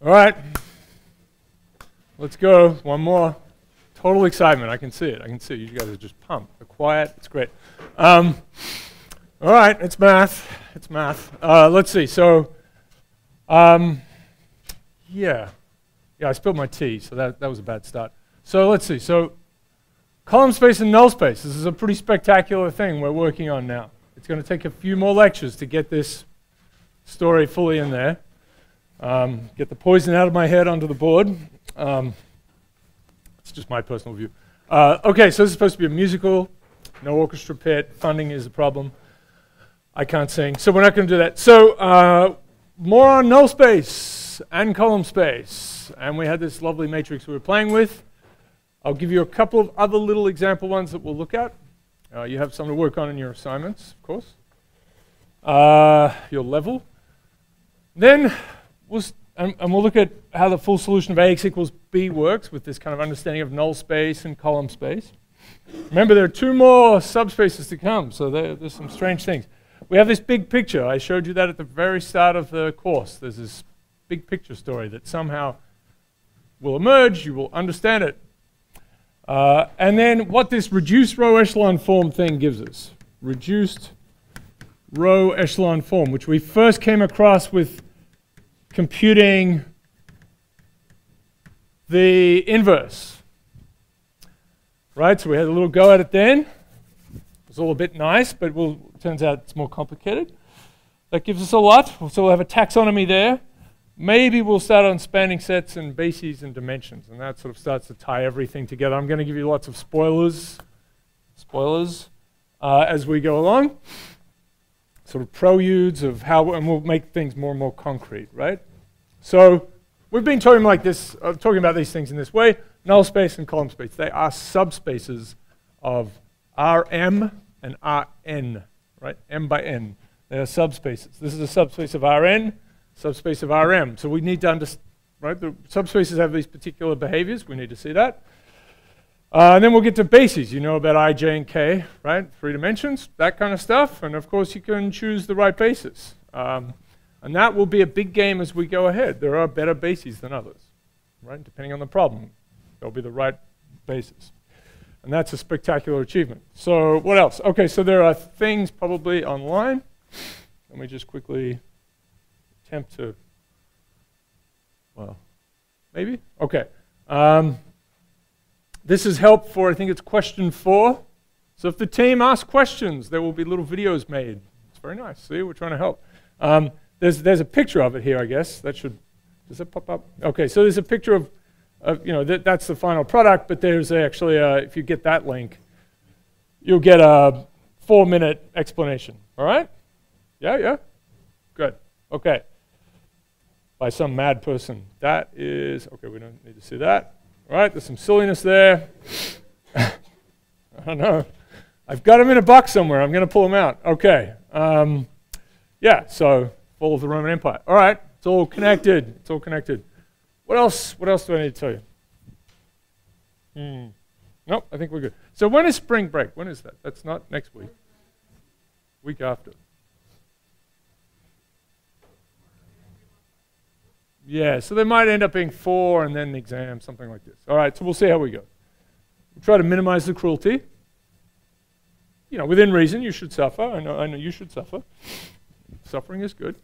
All right, let's go. One more. Total excitement. I can see it. I can see it. You guys are just pumped. They're quiet. It's great. All right, it's math. It's math. Let's see. So, yeah, I spilled my tea, so that was a bad start. So let's see. So, column space and null space. This is a pretty spectacular thing we're working on now. It's going to take a few more lectures to get this story fully in there. Get the poison out of my head onto the board. It's just my personal view. Okay, so this is supposed to be a musical. No orchestra pit. Funding is a problem. I can't sing, so we're not going to do that. So more on null space and column space. And we had this lovely matrix we were playing with. I'll give you a couple of other little example ones that we'll look at. You have some to work on in your assignments, of course. Your level. Then we'll look at how the full solution of AX equals B works with this kind of understanding of null space and column space. Remember, there are two more subspaces to come, so there's some strange things. We have this big picture. I showed you that at the very start of the course. There's this big picture story that somehow will emerge. You will understand it. And then what this reduced row echelon form thing gives us. Reduced row echelon form, which we first came across with computing the inverse. Right, so we had a little go at it then. It was all a bit nice, but turns out it's more complicated. That gives us a lot. So we'll have a taxonomy there. Maybe we'll start on spanning sets and bases and dimensions, and that sort of starts to tie everything together. I'm going to give you lots of spoilers as we go along. Sort of preludes of how, and we'll make things more and more concrete, right? So we've been talking like this, talking about these things in this way. Null space and column space. They are subspaces of Rm and Rn, right? M by n. They are subspaces. This is a subspace of Rn, subspace of Rm. So we need to understand, right? The subspaces have these particular behaviors. We need to see that. And then we'll get to bases. You know about I, j, and k, right? 3 dimensions, that kind of stuff. And of course, you can choose the right basis. And that will be a big game as we go ahead. There are better bases than others, right? Depending on the problem, there'll be the right basis. And that's a spectacular achievement. So what else? Okay, so there are things probably online. Let me just quickly attempt to, well, maybe? Okay. This is help for, I think it's question 4. So if the team asks questions, there will be little videos made. It's very nice. See, we're trying to help. There's a picture of it here, I guess. That should, does it pop up? Okay, so there's a picture of you know, that's the final product, but there's actually, if you get that link, you'll get a 4-minute explanation. All right? Yeah? Good. Okay. By some mad person. That is, okay, we don't need to see that. All right, there's some silliness there. I don't know. I've got them in a box somewhere. I'm going to pull them out. Okay. Yeah, so fall of the Roman Empire. All right, it's all connected. It's all connected. What else do I need to tell you? Nope, I think we're good. So when is spring break? When is that? That's not next week. Week after. Yeah, so there might end up being 4 and then the exam, something like this. All right, so we'll see how we go. We'll try to minimize the cruelty. You know, within reason, you should suffer. I know you should suffer. Suffering is good,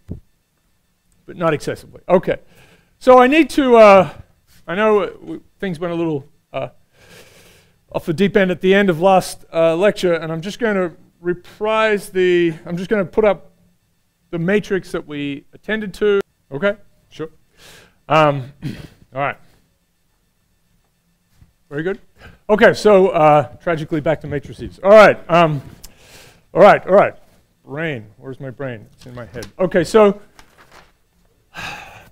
but not excessively. Okay, so I need to, I know things went a little off the deep end at the end of last lecture, and I'm just going to reprise I'm just going to put up the matrix that we attended to. Okay, sure. All right. Very good. Okay, so tragically back to matrices. All right. All right. Brain. Where's my brain? It's in my head. Okay, so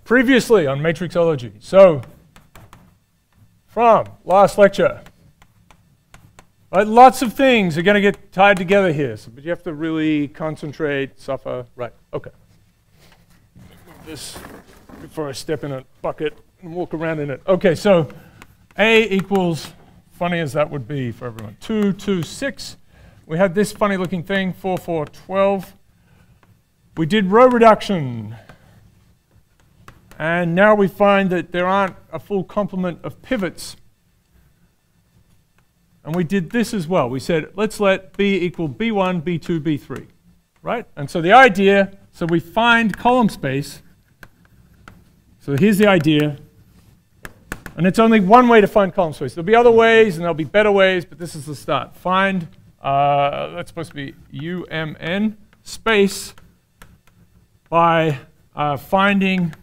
previously on Matrixology. So from last lecture, lots of things are going to get tied together here, but you have to really concentrate, suffer. Right. Okay. Move this before I step in a bucket and walk around in it. Okay, so A equals, funny as that would be for everyone, 2, 2, 6. We had this funny looking thing, 4, 4, 12. We did row reduction. And now we find that there aren't a full complement of pivots. And we did this as well. We said, let's let B equal B1, B2, B3, right? And so the idea, so we find column space. So here's the idea. And it's only one way to find column space. There'll be other ways, and there'll be better ways, but this is the start. Find, that's supposed to be UMN, space, by finding,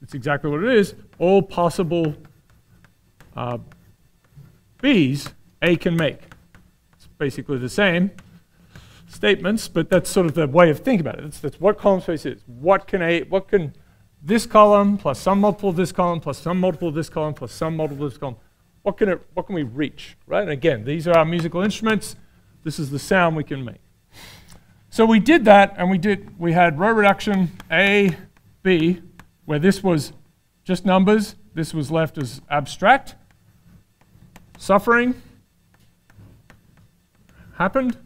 it's exactly what it is, all possible B's A can make. It's basically the same statements, but that's sort of the way of thinking about it. That's what column space is. What can this column plus some multiple of this column plus some multiple of this column plus some multiple of this column, what can we reach, right? And again, these are our musical instruments. This is the sound we can make. So we did that, and we had row reduction A, B, where this was just numbers. This was left as abstract. Suffering happened,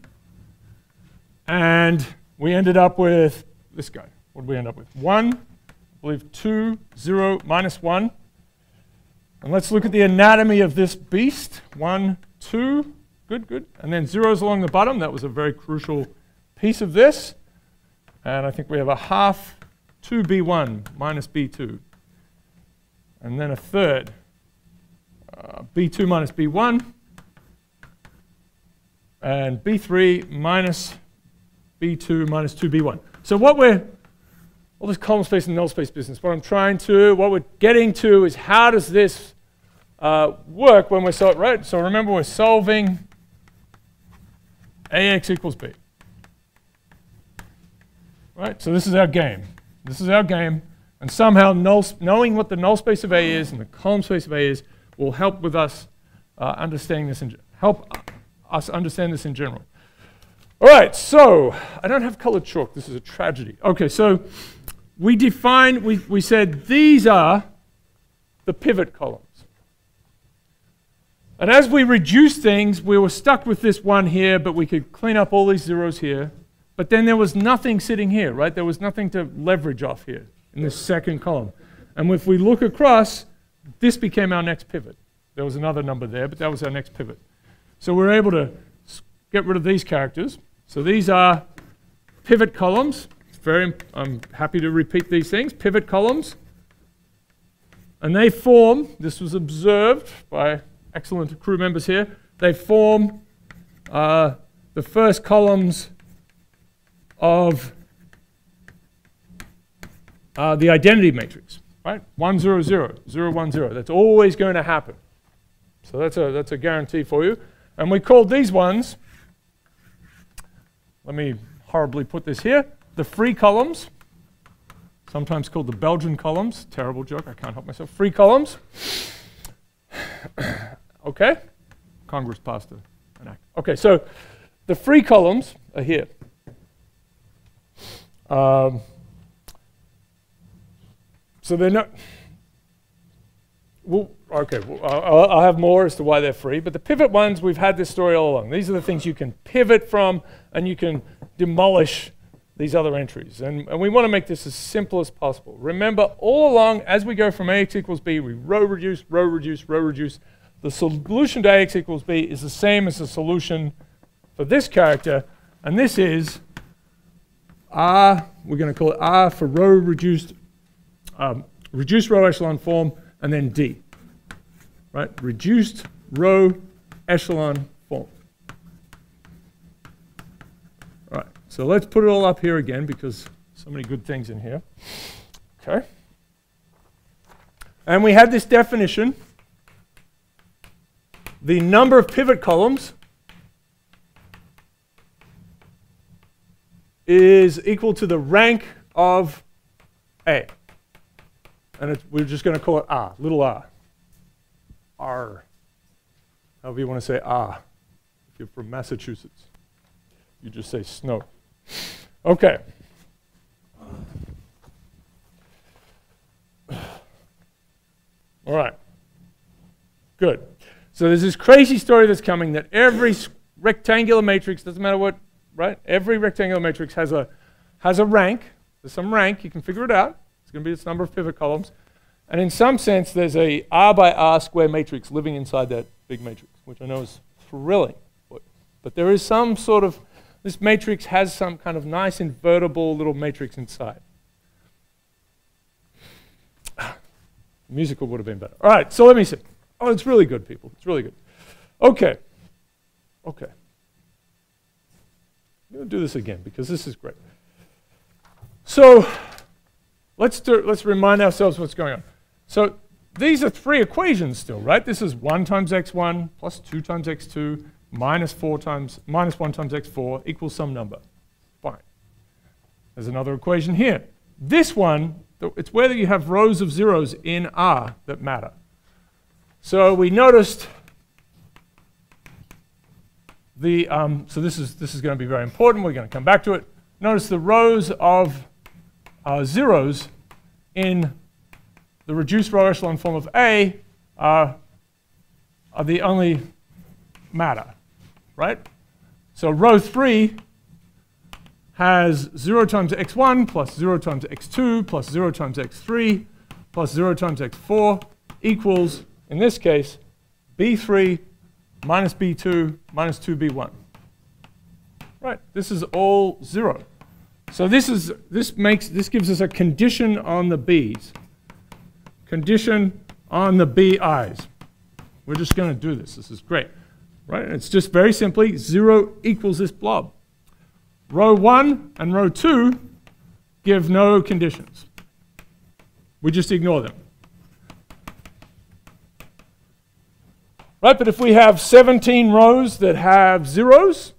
and we ended up with this guy. What did we end up with? 1, I believe 2, 0, minus 1. And let's look at the anatomy of this beast. 1, 2, good, good. And then zeros along the bottom. That was a very crucial piece of this. And I think we have a half 2b1 minus b2. And then a third. B2 minus B1, and B3 minus B2 minus 2B1. So what all this column space and null space business, what we're getting to is how does this work when we're solving, right? So remember we're solving AX equals B. Right, so this is our game. This is our game, and somehow knowing what the null space of A is and the column space of A is will help with us understanding this help us understand this in general. All right, so I don't have colored chalk. This is a tragedy. Okay, so we said these are the pivot columns. And as we reduced things, we were stuck with this one here, but we could clean up all these zeros here. But then there was nothing sitting here, right? There was nothing to leverage off here in this second column. And if we look across, this became our next pivot. There was another number there, but that was our next pivot. So we're able to get rid of these characters. So these are pivot columns. I'm happy to repeat these things. Pivot columns. And they form, this was observed by excellent crew members here, they form the first columns of the identity matrix. Right? 1, 0, 0, 0, 1, 0. That's always going to happen. So that's a guarantee for you. And we called these ones, let me horribly put this here, the free columns, sometimes called the Belgian columns. Terrible joke, I can't help myself. Free columns. Okay? Congress passed an act. Okay, so the free columns are here. So they're not, I'll have more as to why they're free, but the pivot ones, we've had this story all along. These are the things you can pivot from, and you can demolish these other entries. And we want to make this as simple as possible. Remember, all along, as we go from AX equals B, we row reduce, row reduce, row reduce. The solution to AX equals B is the same as the solution for this character, and this is R, we're going to call it R for row reduced, reduced row echelon form, and then D, right? Reduced row echelon form. All right, so let's put it all up here again because so many good things in here. Okay. And we had this definition. The number of pivot columns is equal to the rank of A. And we're just going to call it R, little r. R. However you want to say R. If you're from Massachusetts, you just say snow. Okay. All right. Good. So there's this crazy story that's coming that every rectangular matrix, doesn't matter what, right? Every rectangular matrix has a rank. There's some rank. You can figure it out. It's going to be its number of pivot columns. And in some sense, there's a R by R square matrix living inside that big matrix, which I know is thrilling. But there is some sort of, this matrix has some kind of nice invertible little matrix inside. Musical would have been better. All right, so let me see. Oh, it's really good, people. It's really good. Okay. Okay. I'm going to do this again because this is great. So let's remind ourselves what's going on. So these are three equations still, right? This is 1 times x1 plus 2 times x2 minus 1 times x4 equals some number. Fine. There's another equation here. This one, it's whether you have rows of zeros in R that matter. So we noticed the, so this is going to be very important. We're going to come back to it. Notice the rows of zeros in the reduced row echelon form of A are the only matter, right? So row 3 has 0 times x1 plus 0 times x2 plus 0 times x3 plus 0 times x4 equals, in this case, b3 minus b2 minus 2b1. Right, this is all 0. So this gives us a condition on the b's. Condition on the bi's. We're just going to do this. This is great. Right? And it's just very simply 0 equals this blob. Row 1 and row 2 give no conditions. We just ignore them. Right? But if we have 17 rows that have zeros,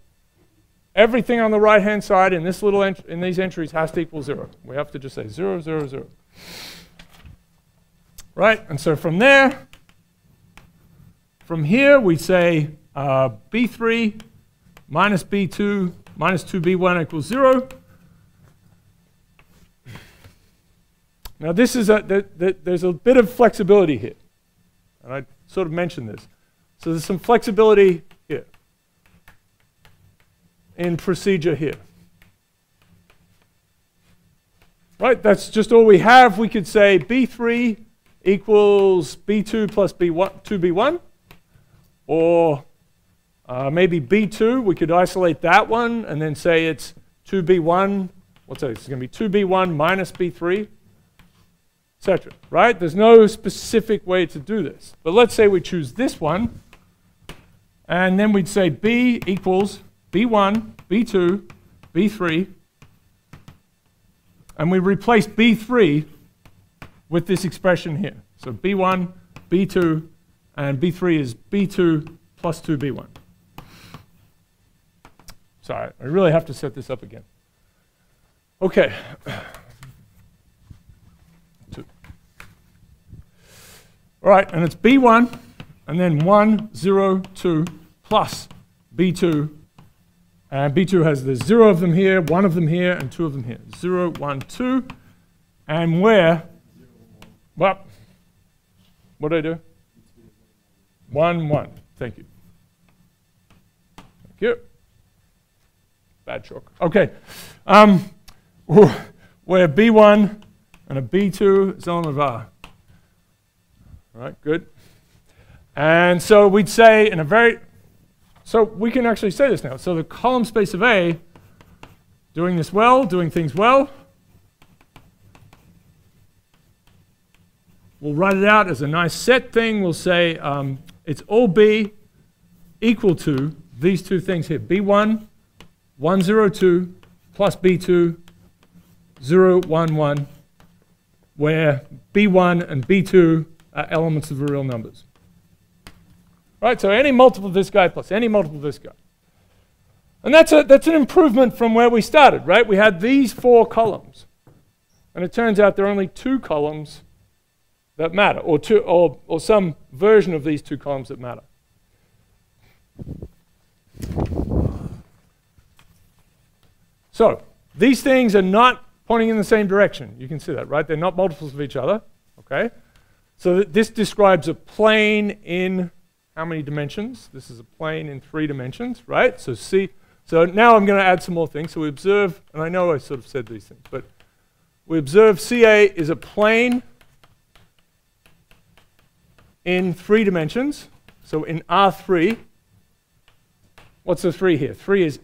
everything on the right-hand side in this little in these entries has to equal 0. We have to just say 0, 0, 0. Right? And so from there, from here, we say b3 minus b2 minus 2b1 equals 0. Now this is there's a bit of flexibility here. And I sort of mentioned this. So there's some flexibility here in procedure here. Right? That's just all we have. We could say b3 equals b2 plus b1, 2b1. Or maybe b2, we could isolate that one and then say it's 2b1. What's that? It's going to be 2b1 minus b3, etc. Right? There's no specific way to do this. But let's say we choose this one. And then we'd say b equals b1, b2, b3. And we replace b3 with this expression here. So b1, b2, and b3 is b2 plus 2b1. Sorry, I really have to set this up again. Okay. 2. All right, and it's b1, and then 1, 0, 2, plus b2. And b2 has the 0 of them here, 1 of them here, and 2 of them here. 0, 1, 2. And where? Well, what did I do? 1, 1. Thank you. Thank you. Bad chalk. Okay. Where B1 and a B2 is element of R. All right, good. And so we'd say in a very, so we can actually say this now. So the column space of A, doing this well, doing things well, we'll write it out as a nice set thing. We'll say it's all B equal to these two things here. B1, 1, 0, 2, plus B2, 0, 1, 1, where B1 and B2 are elements of the real numbers. Right, so any multiple of this guy plus any multiple of this guy. And that's an improvement from where we started, right? We had these 4 columns. And it turns out there are only 2 columns that matter, or some version of these 2 columns that matter. So these things are not pointing in the same direction. You can see that, right? They're not multiples of each other, okay? So this describes a plane in how many dimensions? This is a plane in 3 dimensions, right? So so now I'm going to add some more things. So we observe, and I know I sort of said these things, but we observe CA is a plane in 3 dimensions. So in R3, what's the 3 here? 3 is,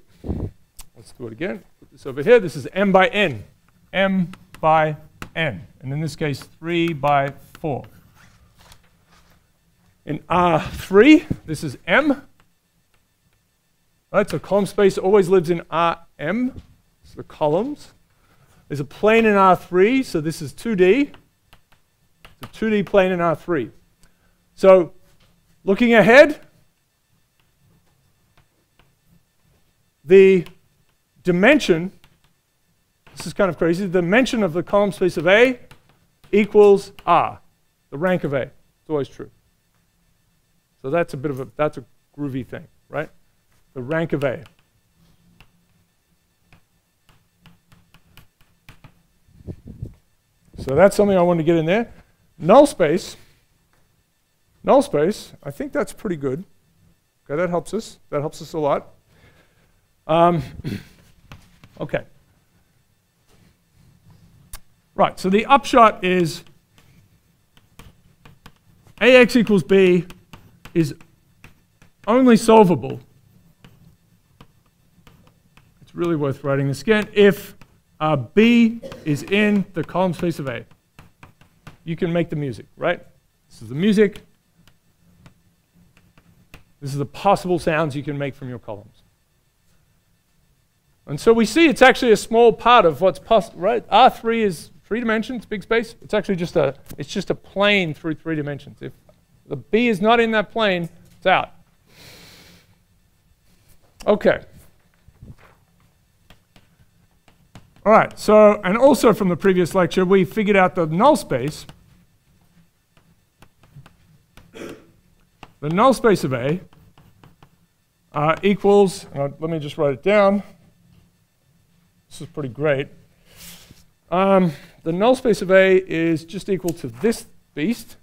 let's do it again. Put this over here. This is m by n. M by n. And in this case, 3 by 4. In R3, this is M. Right, so column space always lives in Rm, so the columns. There's a plane in R3, so this is 2D. It's a 2D plane in R3. So looking ahead, the dimension, this is kind of crazy, the dimension of the column space of A equals R, the rank of A. It's always true. So that's a bit of a, that's a groovy thing, right? The rank of A. So that's something I wanted to get in there. Null space, I think that's pretty good. Okay, that helps us. That helps us a lot. Okay. Right, so the upshot is AX equals B is only solvable. It's really worth writing this again. If B is in the column space of A, you can make the music, right? This is the music. This is the possible sounds you can make from your columns. And so we see it's actually a small part of what's possible, right? R3 is 3 dimensions, big space. It's actually just a plane through 3 dimensions. If the B is not in that plane, it's out. Okay. All right, so, and also from the previous lecture, we figured out the null space. The null space of A equals, let me just write it down. This is pretty great. The null space of A is just equal to this beast.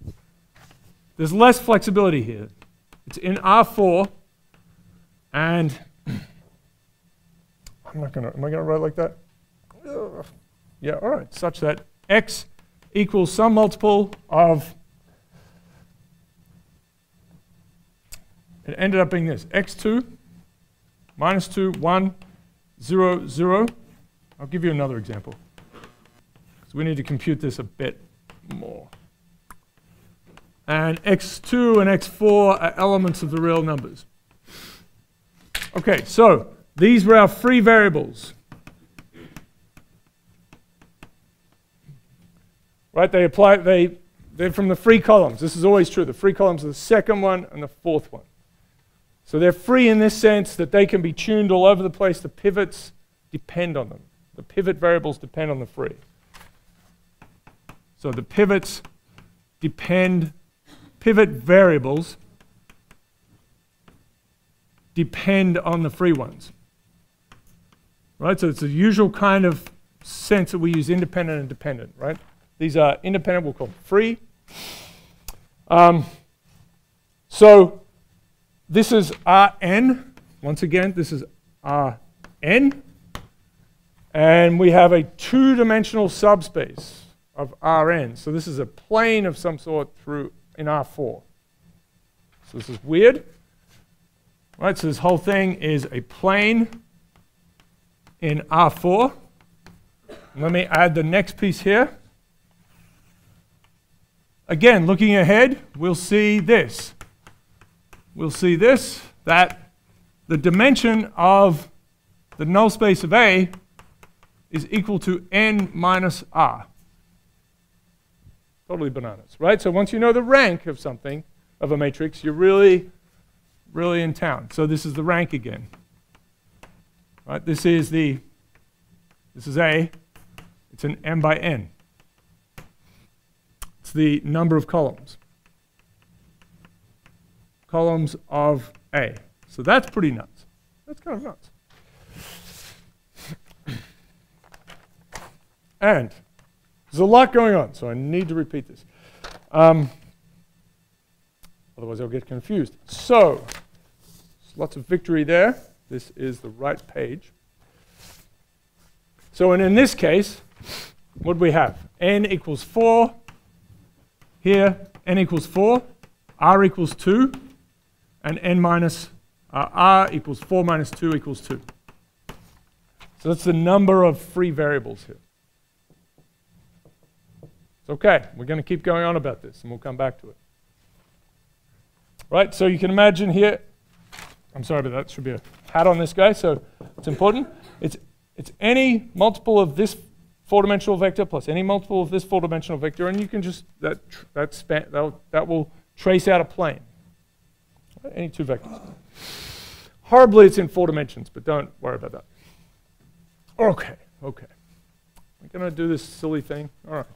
There's less flexibility here. It's in R4, and am I gonna write like that? Yeah, all right, such that X equals some multiple of, it ended up being this, X2 minus 2, 1, 0, 0. I'll give you another example. So we need to compute this a bit more. And X2 and X4 are elements of the real numbers. Okay, so these were our free variables. Right, they're from the free columns. This is always true. The free columns are the second one and the fourth one. So they're free in this sense that they can be tuned all over the place. The pivots depend on them. The pivot variables depend on the free. So the pivots depend, pivot variables depend on the free ones. Right, so it's the usual kind of sense that we use independent and dependent, right? These are independent, we'll call them free. So this is Rn. Once again, this is Rn. And we have a 2-dimensional subspace of Rn. So this is a plane of some sort through in R4. So this is weird. Right, so this whole thing is a plane in R4. Let me add the next piece here. Again, looking ahead, we'll see this. We'll see this, that the dimension of the null space of A is equal to n minus r. Totally bananas, right? So once you know the rank of something, of a matrix, you're really, really in town. So this is the rank again. Right? This is A. It's an m by n. It's the number of columns. Columns of A. So that's pretty nuts. That's kind of nuts. And there's a lot going on, so I need to repeat this. Otherwise I'll get confused. So, lots of victory there. This is the right page. So, and in this case, what do we have? N equals 4. Here, n equals 4. R equals 2. And n minus r equals 4 minus 2 equals 2. So that's the number of free variables here. It's okay. We're going to keep going on about this, and we'll come back to it. Right, so you can imagine here, I'm sorry about that, there should be a hat on this guy, so it's important. It's any multiple of this four-dimensional vector plus any multiple of this four-dimensional vector, and you can just, that will trace out a plane. Right? Any two vectors. Horribly, it's in 4 dimensions, but don't worry about that. Okay. We're going to do this silly thing. All right.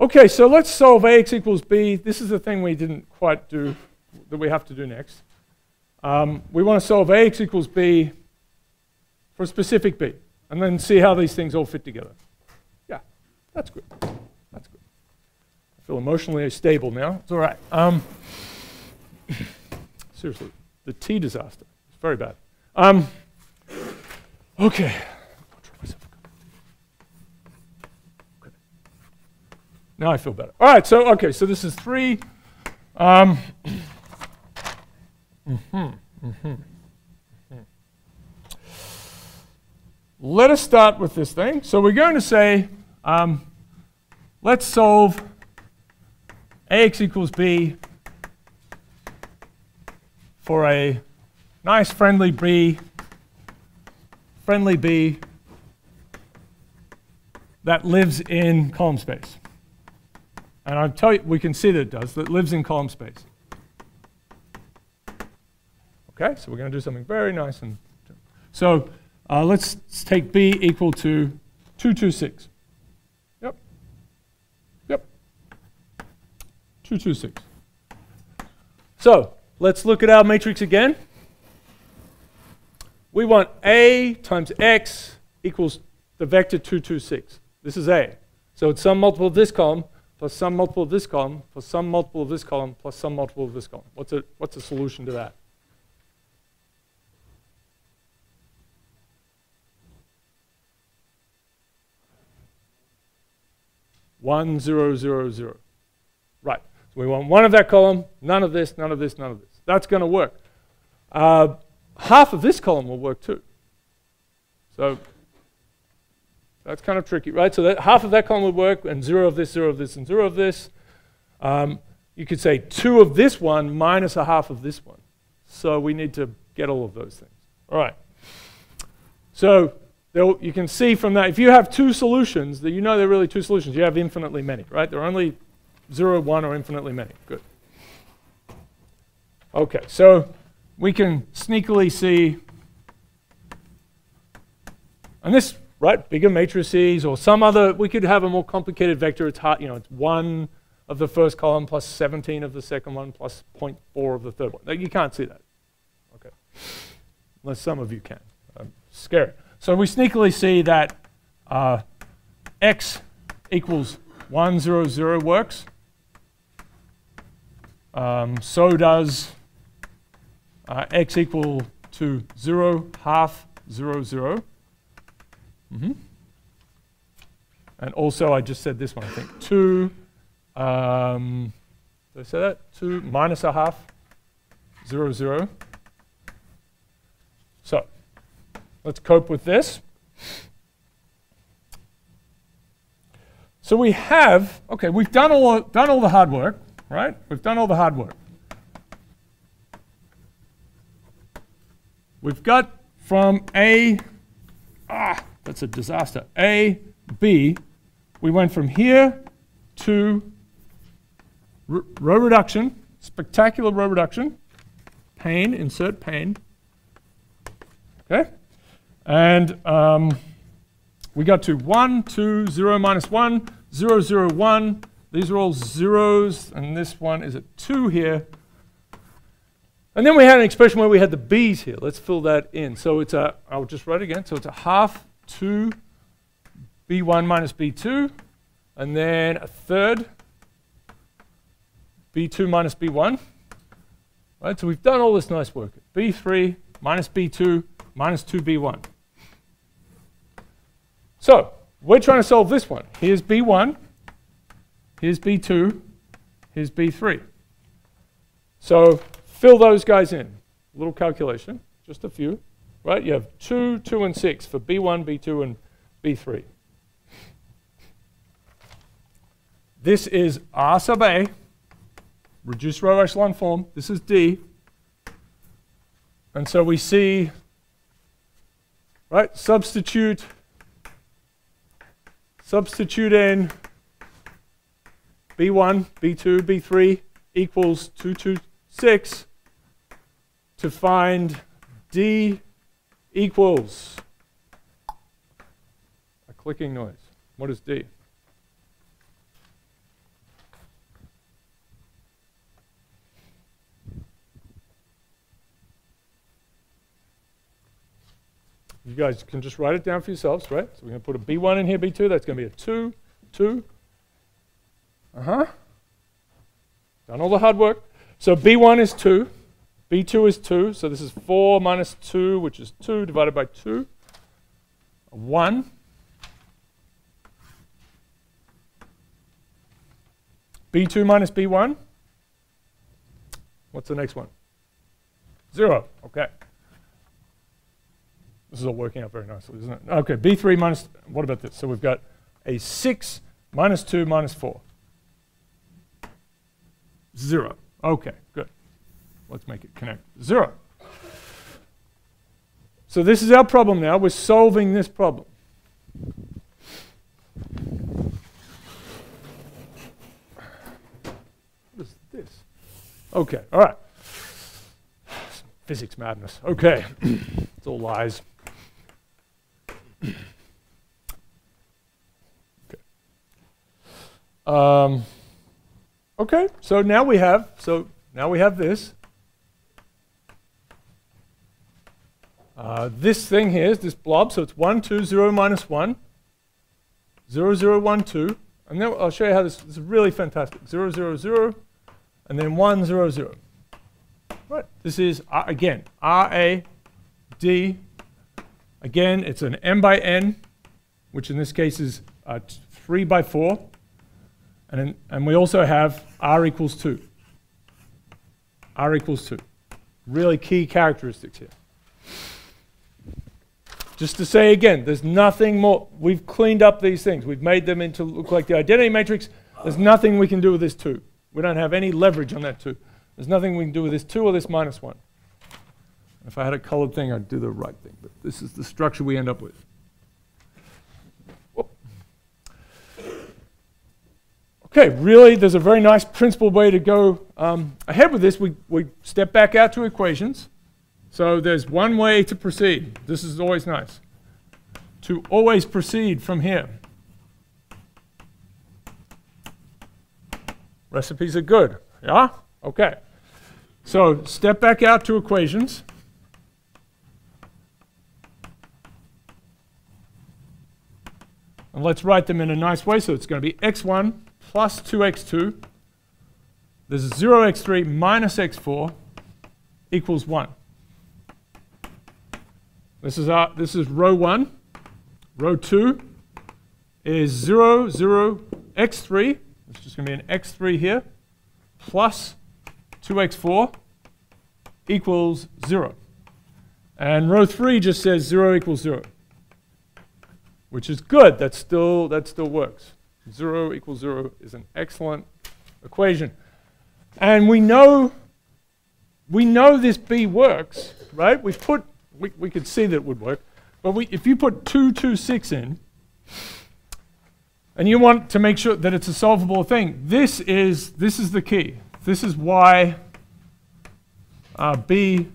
Okay, so let's solve ax equals b. This is the thing we didn't quite do, that we have to do next. We want to solve ax equals b for a specific b, and then see how these things all fit together. Yeah, that's good. That's good. I feel emotionally stable now. It's all right. Seriously, the tea disaster. It's very bad. Okay. Now I feel better. All right, so so this is 3. Let us start with this thing. So we're going to say, let's solve ax equals b for a nice friendly b that lives in column space. And I'll tell you, we can see that it does, that it lives in column space. Okay, so we're going to do something very nice. And so let's take b equal to 226. Yep. 226. So let's look at our matrix again. We want a times x equals the vector 226. This is a. So it's some multiple of this column plus some multiple of this column plus some multiple of this column plus some multiple of this column. What's a solution to that? One, 0, 0, 0. Right. So we want one of that column, none of this, none of this, none of this. That's going to work. Half of this column will work too. So that's kind of tricky, right? So that half of that column would work, and 0 of this, 0 of this, and 0 of this. You could say 2 of this one minus a half of this one. So we need to get all of those things. All right. So you can see from that, if you have two solutions, that you know they're really two solutions. You have infinitely many, right? There are only 0, 1, or infinitely many. Good. Okay, so we can sneakily see, and this, right, bigger matrices or some other, we could have a more complicated vector. It's hard, it's 1 of the first column plus 17 of the second one plus 0.4 of the third one. You can't see that. Okay, unless some of you can. I'm scared. So we sneakily see that x equals 1, 0, 0 works. So does x equal to 0, half, 0, 0. And also I just said this one, I think. 2, did I say that? 2 minus a half, 0, 0. So let's cope with this. So we have, okay, we've done all the hard work, right? We've done all the hard work. We've got from A, that's a disaster, A, B, we went from here to row reduction, spectacular row reduction, pane, insert pane, okay? And we got to 1, 2, 0, minus 1, 0, 0, 1. These are all zeros, and this one is a 2 here. And then we had an expression where we had the b's here. Let's fill that in. So it's a, I'll just write it again. So it's a half 2 b1 minus b2, and then a third B2 minus B1. Right, so we've done all this nice work. B3 minus B2 minus 2B1. So we're trying to solve this one. Here's B1, here's B2, here's B3. So fill those guys in. A little calculation, just a few. Right, you have 2, 2, and 6 for B1, B2, and B3. This is R sub A, reduced row echelon form. This is D. And so we see, right, substitute in B1, B2, B3 equals 2, 2, 6 to find D equals a clicking noise. What is D? You guys can just write it down for yourselves, right? So we're going to put a B1 in here, B2. That's going to be a 2, 2. Done all the hard work. So B1 is 2. B2 is 2. So this is 4 minus 2, which is 2 divided by 2. 1. B2 minus B1. What's the next one? 0. Okay. This is all working out very nicely, isn't it? Okay, B3 minus, what about this? So we've got a 6 minus 2 minus 4. 0. Okay, good. Let's make it connect. 0. So this is our problem now. We're solving this problem. What is this? Okay, all right. Physics madness. Okay, it's all lies. Okay, so now we have this. This thing here is this blob, so it's 1, 2, 0, minus 1, 0, 0, 1, 2, and then I'll show you how this is really fantastic. 0, 0, 0, and then 1, 0, 0. Right, this is, again, RA, D. Again, it's an m by n, which in this case is 3 by 4. And we also have R equals 2. R equals 2. Really key characteristics here. Just to say again, there's nothing more. We've cleaned up these things. We've made them into look like the identity matrix. There's nothing we can do with this 2. We don't have any leverage on that 2. There's nothing we can do with this 2 or this minus 1. If I had a colored thing, I'd do the right thing. But this is the structure we end up with. Okay, really, there's a very nice principled way to go ahead with this. We step back out to equations. So there's one way to proceed. This is always nice. To always proceed from here. Recipes are good. Yeah? Okay. So step back out to equations. And let's write them in a nice way. So it's going to be x1 plus 2x2. This is 0x3 minus x4 equals 1. This is row 1. Row 2 is 0, 0, x3. It's just going to be an x3 here, plus 2x4 equals 0. And row 3 just says 0 equals 0, which is good. That still works. 0 equals 0 is an excellent equation. And we know this B works, right? We could see that it would work. But if you put 2, 2, 6 in, and you want to make sure that it's a solvable thing, this is the key. This is why B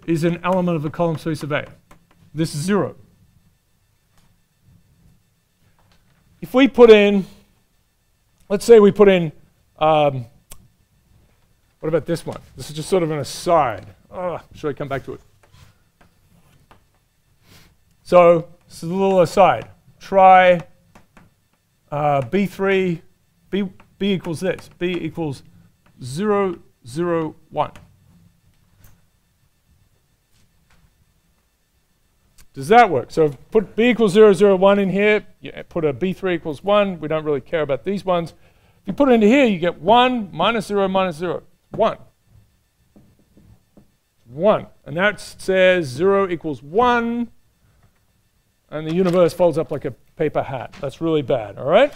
is an element of the column space of A. This is 0. If we put in, let's say we put in, what about this one? This is just sort of an aside. Should I come back to it? So this is a little aside. Try B3, B equals this. B equals 0, 0, 1. Does that work? So put b equals 0, 0, 1 in here. You put a b3 equals 1. We don't really care about these ones. If you put it into here, you get 1 minus 0 minus 0. 1. 1. And that says 0 equals 1. And the universe folds up like a paper hat. That's really bad, all right?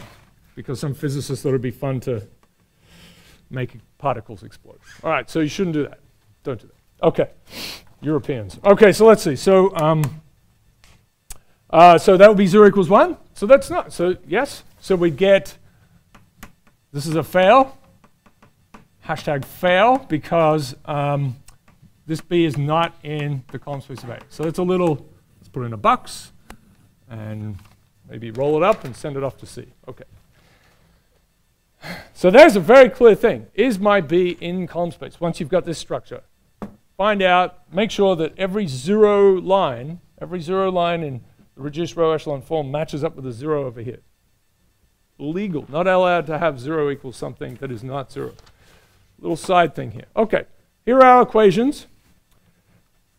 Because some physicists thought it would be fun to make particles explode. All right, so you shouldn't do that. Don't do that. Okay, Europeans. Okay, so let's see. So, so that would be 0 equals 1. So that's not. So yes. So we get, this is a fail. Hashtag fail, because this B is not in the column space of A. So it's a little, let's put it in a box and maybe roll it up and send it off to C. Okay. So there's a very clear thing. Is my B in column space? Once you've got this structure, find out, make sure that every zero line in the reduced row echelon form matches up with a 0 over here. Legal. Not allowed to have 0 equals something that is not 0. Little side thing here. Okay. Here are our equations.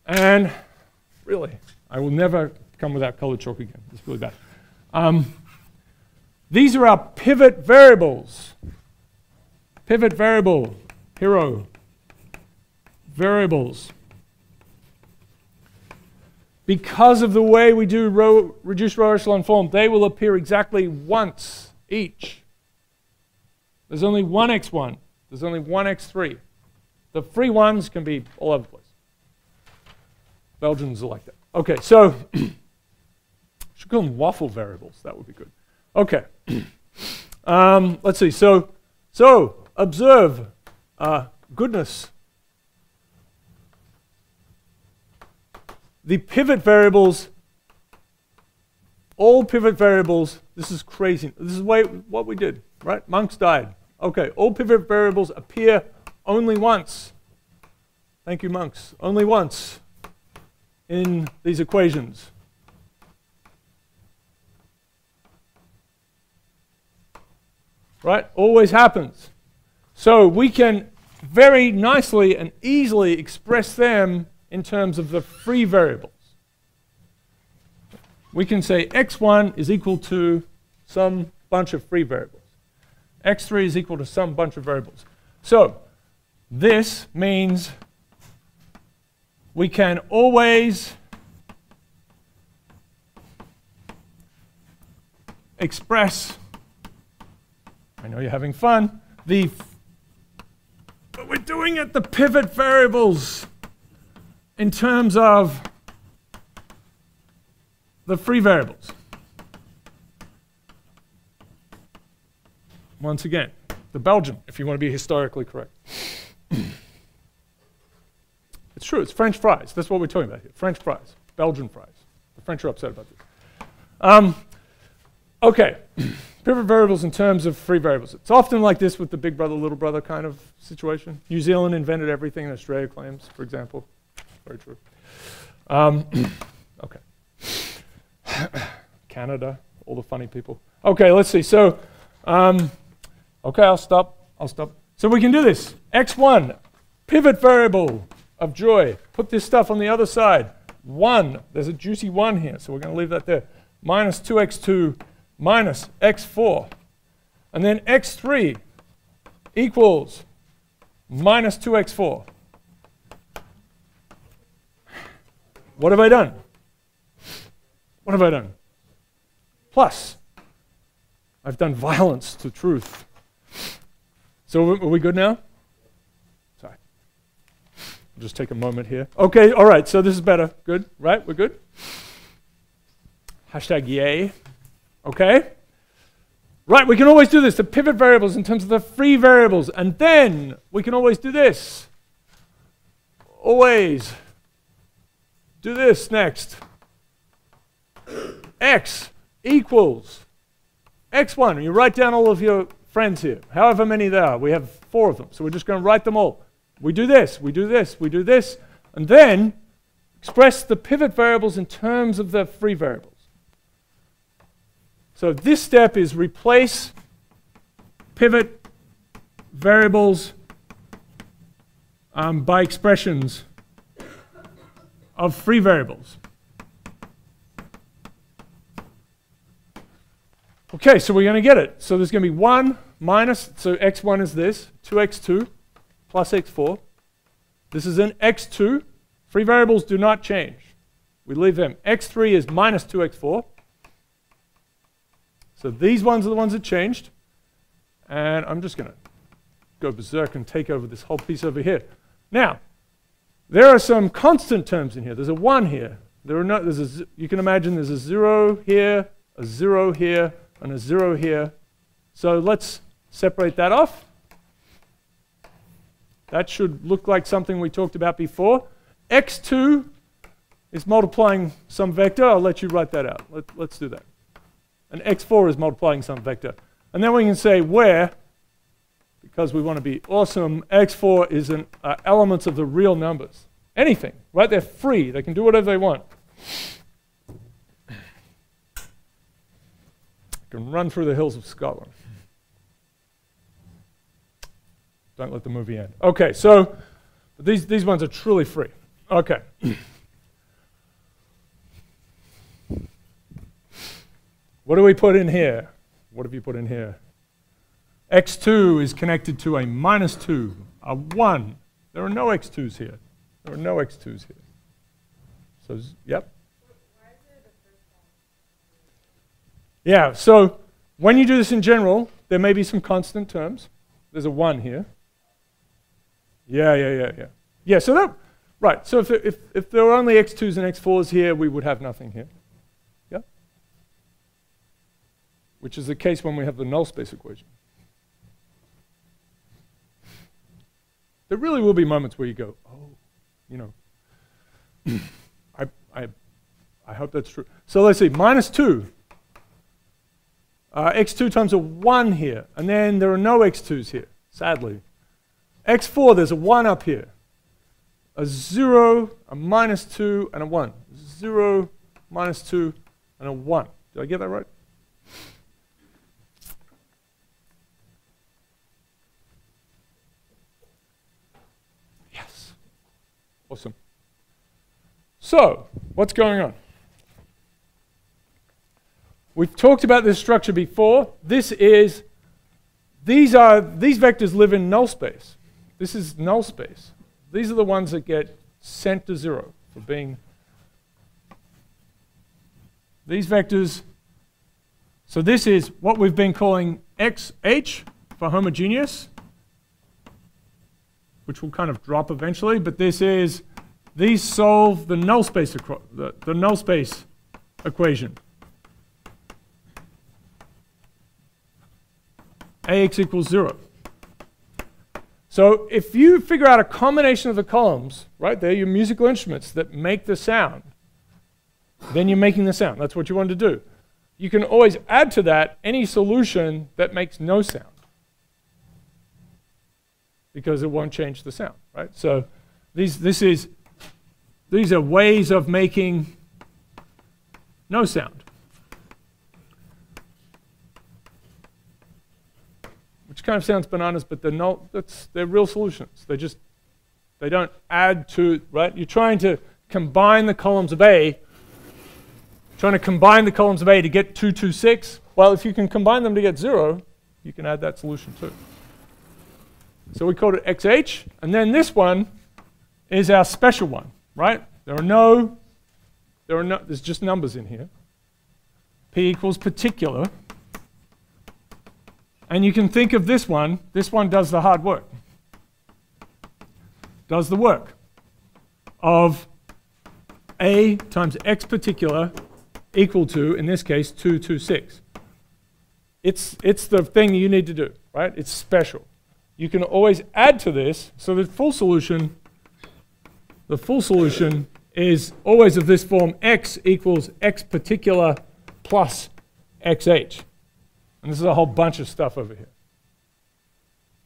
And really, I will never come without colored chalk again. It's really bad. These are our pivot variables. Pivot variable, hero, variables. Because of the way we do reduced row echelon form, they will appear exactly once each. There's only one x1. There's only one x3. The free ones can be all over the place. Belgians are like that. Okay, so should call them waffle variables. That would be good. Okay. Let's see. So observe goodness. The pivot variables, all pivot variables, this is crazy. This is what we did, right? Monks died. Okay, all pivot variables appear only once. Thank you, monks. Only once in these equations. Right? Always happens. So we can very nicely and easily express them in terms of the free variables. We can say x1 is equal to some bunch of free variables. x3 is equal to some bunch of variables. So this means we can always express, I know you're having fun, but we're doing it, the pivot variables in terms of the free variables. Once again, the Belgian, if you want to be historically correct. It's true, it's French fries. That's what we're talking about here. French fries, Belgian fries. The French are upset about this. Okay, pivot variables in terms of free variables. It's often like this with the big brother, little brother kind of situation. New Zealand invented everything, Australia claims, for example. Very true. Okay. Canada, all the funny people. Okay, let's see. So, okay, I'll stop. So we can do this. x1, pivot variable of joy. Put this stuff on the other side. 1, there's a juicy 1 here, so we're going to leave that there. Minus 2x2 minus x4. And then x3 equals minus 2x4. What have I done? What have I done? Plus, I've done violence to truth. So are we good now? Sorry. I'll just take a moment here. Okay, all right, so this is better. Good, right? We're good? Hashtag yay. Okay. Right, we can always do this, the pivot variables in terms of the free variables. And then we can always do this. Always do this next. X equals x1. You write down all of your friends here, however many there are. We have 4 of them, so we're just going to write them all. We do this, we do this, we do this, and then express the pivot variables in terms of the free variables. So this step is replace pivot variables by expressions of free variables. Okay, so we're going to get it. So there's going to be 1 minus, so x1 is this, 2x2 plus x4. This is an x2. Free variables do not change. We leave them. x3 is minus 2x4. So these ones are the ones that changed. And I'm just going to go berserk and take over this whole piece over here. Now, there are some constant terms in here. There's a 1 here. You can imagine there's a 0 here, a 0 here, and a 0 here. So let's separate that off. That should look like something we talked about before. x2 is multiplying some vector. I'll let you write that out. Let's do that. And x4 is multiplying some vector. And then we can say where, because we want to be awesome, x4 is an elements of the real numbers. Anything, right? They're free. They can do whatever they want. They can run through the hills of Scotland. Don't let the movie end. Okay, so these ones are truly free. Okay. What do we put in here? What have you put in here? x2 is connected to a minus 2, a 1. There are no x2s here. There are no x2s here. So, yep. Why is it the first one? Yeah, so when you do this in general, there may be some constant terms. There's a 1 here. Yeah. Yeah, so that, right, so if there were only x2s and x4s here, we would have nothing here. Yeah? Which is the case when we have the null space equation. There really will be moments where you go, oh, you know, I hope that's true. So let's see, minus 2. x2 times a 1 here, and then there are no x2s here, sadly. x4, there's a 1 up here. A 0, a minus 2, and a 1. 0, minus 2, and a 1. Did I get that right? Yes. Awesome. So, what's going on? We've talked about this structure before. These vectors live in null space. This is null space. These are the ones that get sent to 0 for being these vectors. So this is what we've been calling XH for homogeneous, which will kind of drop eventually, but these solve the null space the null space equation. AX equals 0. So if you figure out a combination of the columns, right, they're your musical instruments that make the sound, then you're making the sound. That's what you want to do. You can always add to that any solution that makes no sound, because it won't change the sound, right? So these are ways of making no sound. Which kind of sounds bananas, but they're real solutions. They don't add to, right? You're trying to combine the columns of A, to get 2, 2, 6. Well, if you can combine them to get 0, you can add that solution too. So we called it XH, and then this one is our special one, right? There's just numbers in here. P equals particular. And you can think of this one does the hard work. Does the work of A times X particular equal to, in this case, 2, 2, 6. It's the thing you need to do, right? It's special. You can always add to this, so the full solution is always of this form, X equals X particular plus XH. And this is a whole bunch of stuff over here.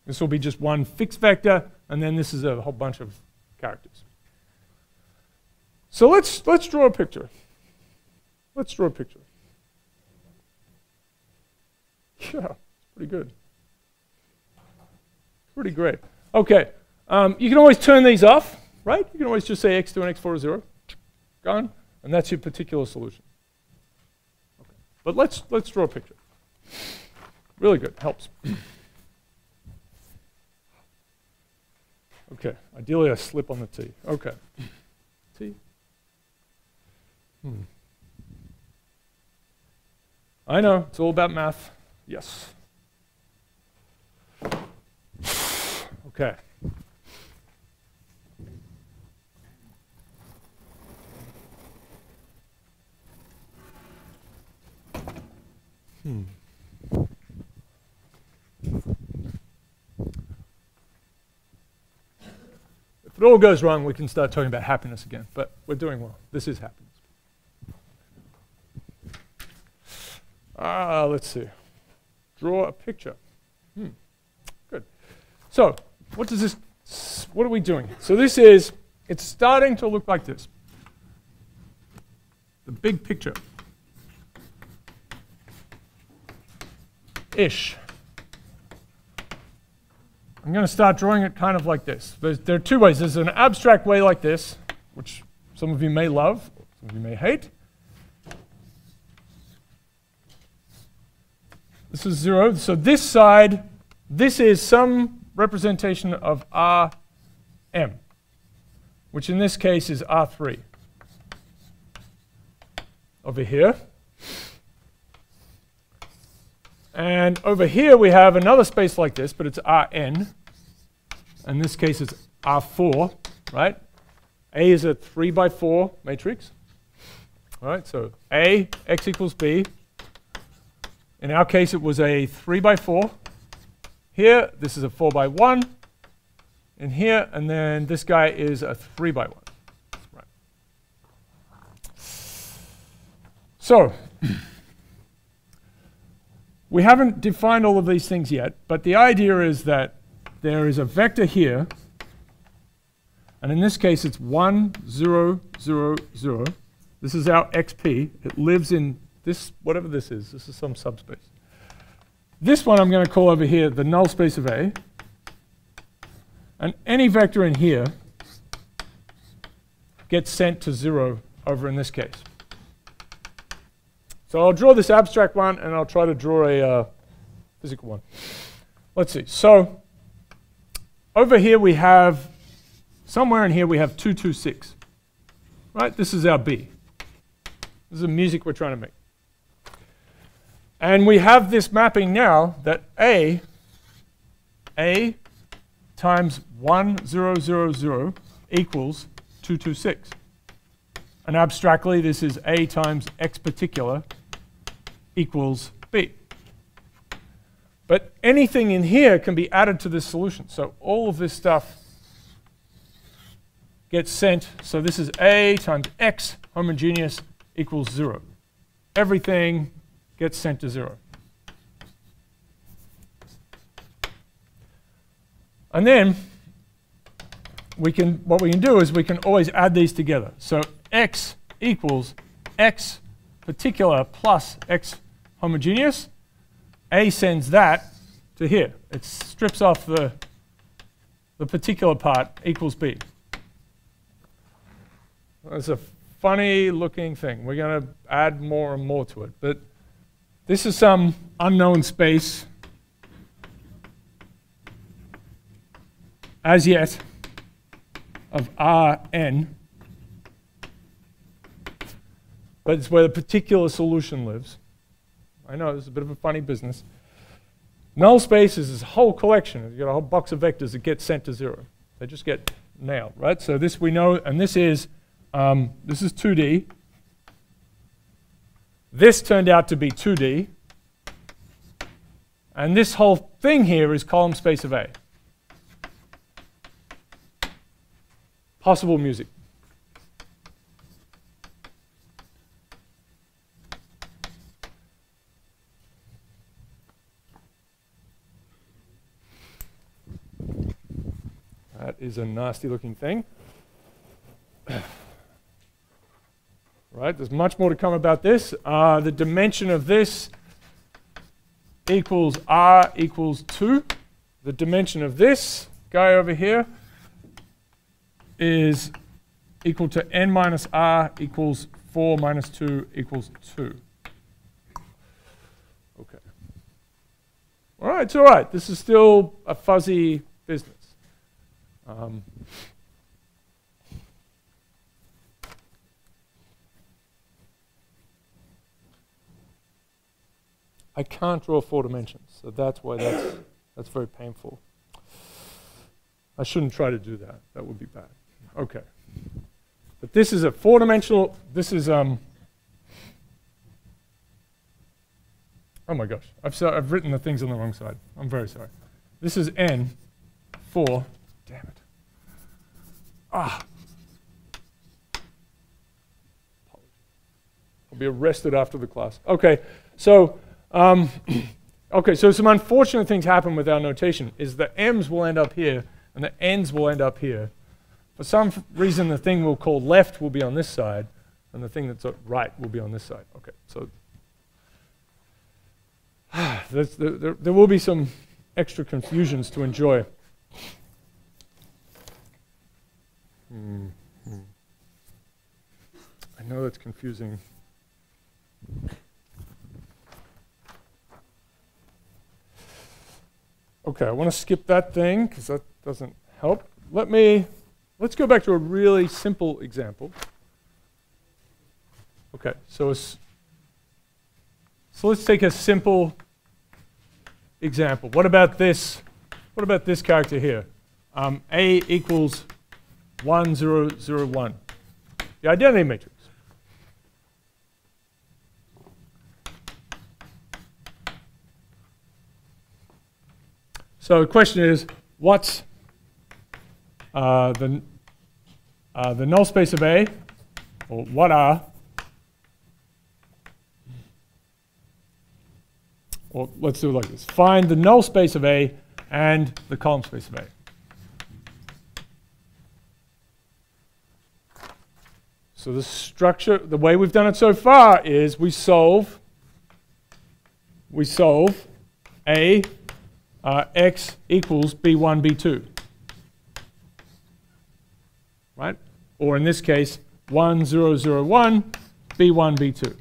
This will be just one fixed vector, and then this is a whole bunch of characters. So let's draw a picture. Let's draw a picture. Yeah, it's pretty good. Pretty great. Okay, You can always turn these off, right? You can always just say x2 and x4 are 0. Gone. And that's your particular solution. Okay. But let's draw a picture. Really good. Helps. Okay. Ideally, I slip on the T. Okay. T. I know. It's all about math. Yes. Okay. If it all goes wrong, we can start talking about happiness again, but we're doing well. This is happiness. Let's see. Draw a picture. Good. So, what are we doing? So it's starting to look like this. The big picture. Ish. I'm going to start drawing it kind of like this. There are two ways. There's an abstract way like this, which some of you may love, some of you may hate. This is 0. So this side, this is some representation of Rm, which in this case is R3. Over here. And over here we have another space like this, but it's Rn. In this case it's R4, right? A is a 3 by 4 matrix. All right, so A, x equals B. In our case it was a 3 by 4. Here, this is a 4 by 1. In here, and then this guy is a 3 by 1. Right. So, we haven't defined all of these things yet, but the idea is that there is a vector here, and in this case it's 1, 0, 0, 0. This is our xp. It lives in this, whatever this is. This is some subspace. This one I'm going to call over here the null space of A. And any vector in here gets sent to 0 over in this case. So I'll draw this abstract one, and I'll try to draw a physical one. Let's see. So over here we have, somewhere in here we have 2, 2, 6. Right? This is our B. This is the music we're trying to make. And we have this mapping now that A times 1, 0, 0, 0 equals 2, 2, 6. And abstractly, this is A times x particular equals B. But anything in here can be added to this solution. So all of this stuff gets sent. So this is A times x homogeneous equals 0. Everything gets sent to 0. And then what we can do is we can always add these together. So x equals x particular plus x homogeneous. A sends that to here. It strips off the particular part equals B. It's a funny looking thing. We're going to add more and more to it. But this is some unknown space as yet of Rn. But it's where the particular solution lives. I know, this is a bit of a funny business. Null space is this whole collection. You've got a whole box of vectors that get sent to 0. They just get nailed, right? So this we know, and this is 2D. This turned out to be 2D. And this whole thing here is column space of A. Possible music. That is a nasty looking thing. Right, there's much more to come about this. The dimension of this equals R equals 2. The dimension of this guy over here is equal to n minus r equals 4 minus 2 equals 2. Okay. All right, it's all right. This is still a fuzzy business. I can't draw 4 dimensions, so that's why that's very painful. I shouldn't try to do that. That would be bad. Okay. But this is a 4-dimensional, this is, oh my gosh, I've written the things on the wrong side. I'm very sorry. This is n, 4, damn it. I'll be arrested after the class. Okay, so, okay, so some unfortunate things happen with our notation is the m's will end up here and the n's will end up here. For some reason, the thing we'll call left will be on this side, and the thing that's right will be on this side. Okay, so there will be some extra confusions to enjoy. I know that's confusing. Okay, I want to skip that thing because that doesn't help. Let's go back to a really simple example. Okay, so let's take a simple example. What about this? What about this character here? A equals 1, 0, 0, 1. The identity matrix. So the question is, what's the null space of A, or what are, or let's do it like this. Find the null space of A and the column space of A. So the structure, the way we've done it so far is we solve A x equals B1, B2. Right? Or in this case, 1, 0, 0, 1, B1, B2.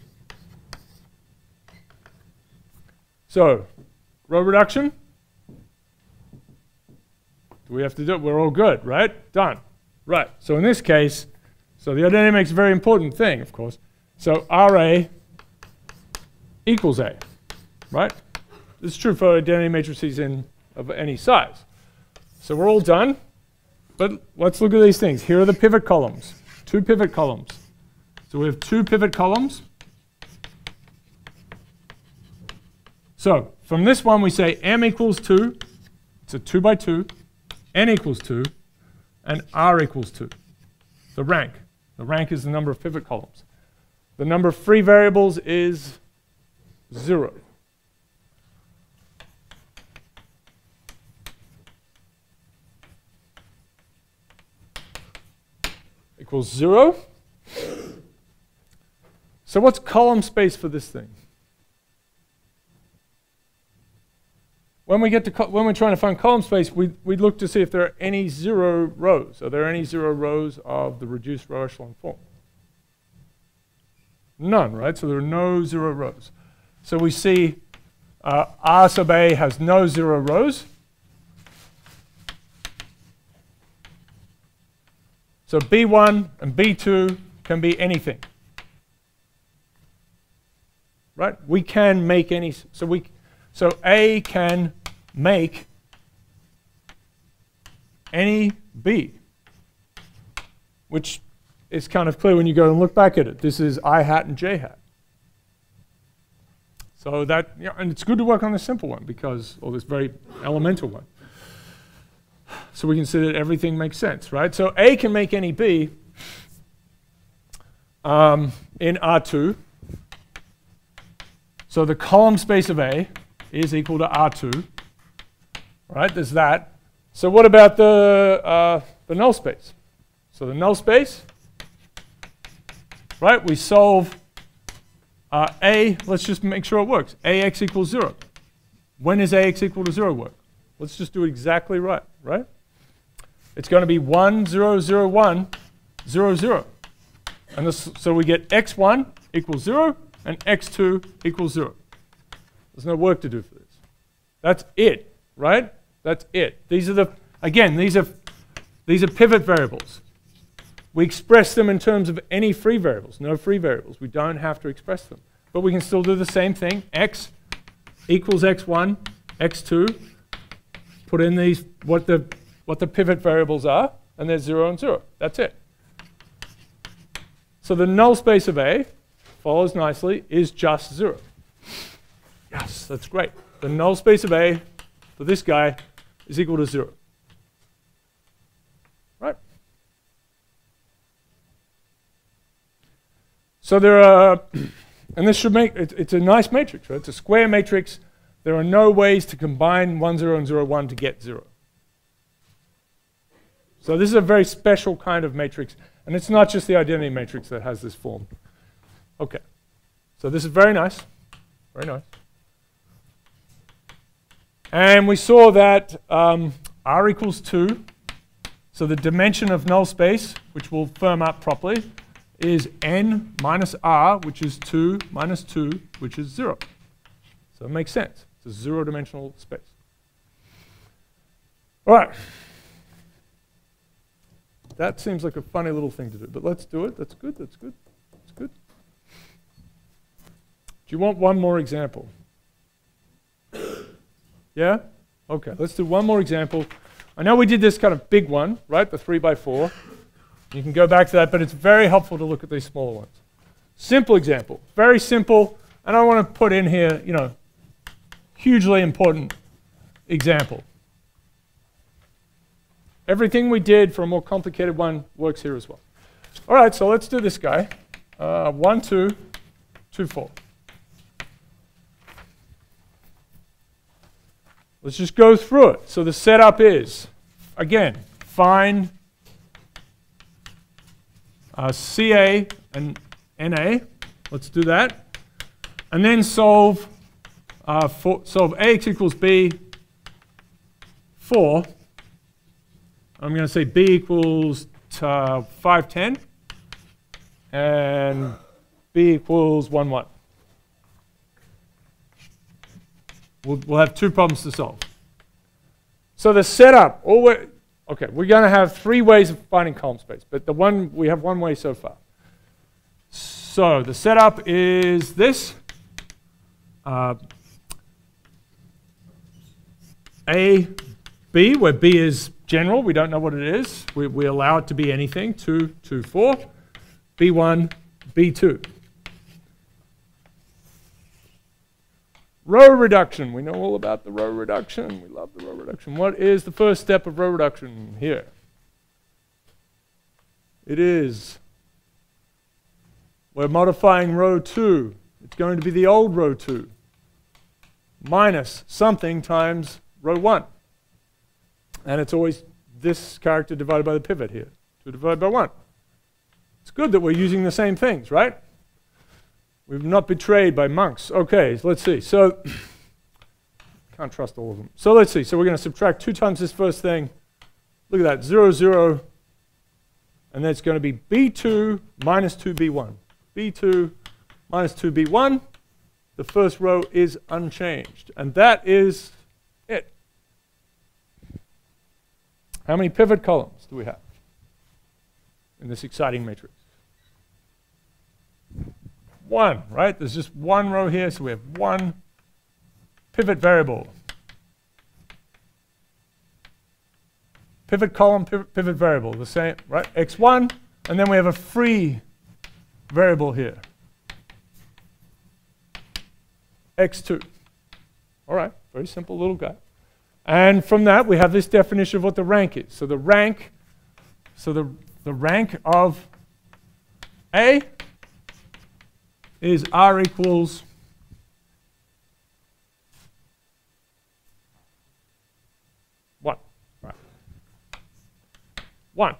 So, row reduction. Do we have to do it? We're all good, right? Done. Right. So in this case, so the identity makes a very important thing, of course. So RA equals A, right? This is true for identity matrices of any size. So we're all done. But let's look at these things. Here are the pivot columns. 2 pivot columns. So we have 2 pivot columns. So from this one we say m equals 2. It's a 2 by 2. N equals 2. And R equals 2. The rank. The rank is the number of pivot columns. The number of free variables is 0. Equals 0. So what's column space for this thing? When we're trying to find column space, we look to see if there are any 0 rows. Are there any 0 rows of the reduced row echelon form? None, right? So there are no 0 rows. So we see R sub A has no 0 rows. So B1 and B2 can be anything. Right? We can make any, so A can make any B, which is kind of clear when you go and look back at it. This is I hat and J hat. So that, you know, and it's good to work on the simple one because, or this very elemental one. So we can see that everything makes sense, right? So A can make any B in R2. So the column space of A is equal to R2. Right, there's that. So what about the null space? So the null space, right, we solve A, let's just make sure it works. AX equals 0. When is AX equal to 0 work? Let's just do it exactly right, right? it's going to be 1, 0, 0, 1, 0, 0. And this, so we get x1 equals 0 and x2 equals 0. There's no work to do for this. That's it, right? That's it. These are the, again, these are pivot variables. We express them in terms of any free variables. No free variables. We don't have to express them. But we can still do the same thing. X equals x1, x2. Put in these, what the pivot variables are, and they're 0 and 0. That's it. So the null space of A follows nicely, is just 0. Yes, that's great. The null space of A for this guy is equal to 0. Right? So there are, and this should make, it's a nice matrix, right? It's a square matrix. There are no ways to combine 1, 0, and 0, 1 to get 0. So this is a very special kind of matrix. And it's not just the identity matrix that has this form. Okay. So this is very nice. Very nice. And we saw that R equals 2. So the dimension of null space, which will firm up properly, is n minus R, which is 2 minus 2, which is 0. So it makes sense. It's a zero-dimensional space. All right. That seems like a funny little thing to do, but let's do it. That's good, that's good, that's good. Do you want one more example? Yeah? Okay, let's do one more example. I know we did this kind of big one, right? The 3 by 4. You can go back to that, but it's very helpful to look at these smaller ones. Simple example, very simple, and I want to put in here, you know, hugely important example. Everything we did for a more complicated one works here as well. All right, so let's do this guy. 1, 2, 2, 4. Let's just go through it. So the setup is, again, find CA and NA. Let's do that. And then solve solve AX equals B for, I'm going to say B equals 5, 10, and B equals 1, 1. We'll have 2 problems to solve. So the setup, okay, we're going to have 3 ways of finding column space, but we have 1 way so far. So the setup is this. A, B, where B is general, we don't know what it is. We allow it to be anything, 2, 2, 4. B1, B2. Row reduction, we know all about the row reduction. We love the row reduction. What is the first step of row reduction here? It is, we're modifying row 2. It's going to be the old row 2 minus something times row 1. And it's always this character divided by the pivot here, 2 divided by 1. It's good that we're using the same things, right? We've not betrayed by monks. Okay, so let's see. So, can't trust all of them. So let's see. So we're going to subtract 2 times this first thing. Look at that, 0, 0. And then it's going to be B2 minus 2B1. B2 minus 2B1. The first row is unchanged. And that is it. How many pivot columns do we have in this exciting matrix? 1, right? There's just 1 row here, so we have 1 pivot variable. Pivot column, pivot variable, the same, right? X1, and then we have a free variable here. X2. All right, very simple little guy. And from that, we have this definition of what the rank is. So the rank, the rank of A is R equals 1. Right. 1.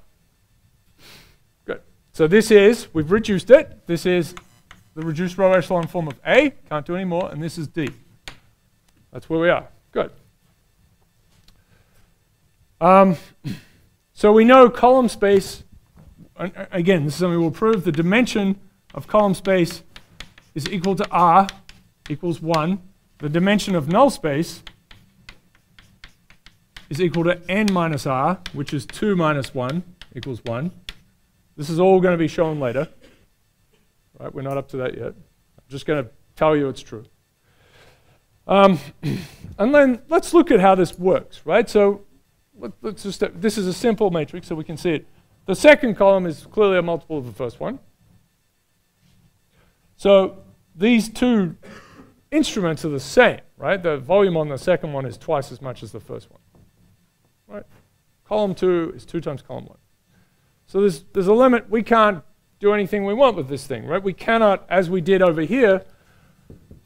Good. So this is, we've reduced it. This is the reduced row echelon form of A. Can't do any more. And this is D. That's where we are. Good. So we know column space, again, this is something we'll prove, the dimension of column space is equal to R equals 1. The dimension of null space is equal to n minus R, which is 2 minus 1 equals 1. This is all going to be shown later. Right, we're not up to that yet. I'm just going to tell you it's true. And then let's look at how this works, right? So let's just, this is a simple matrix, so we can see it. The second column is clearly a multiple of the first one. So these two instruments are the same, right? The volume on the second one is twice as much as the first one, right? Column 2 is 2 times column 1. So there's a limit. We can't do anything we want with this thing, right? We cannot, as we did over here,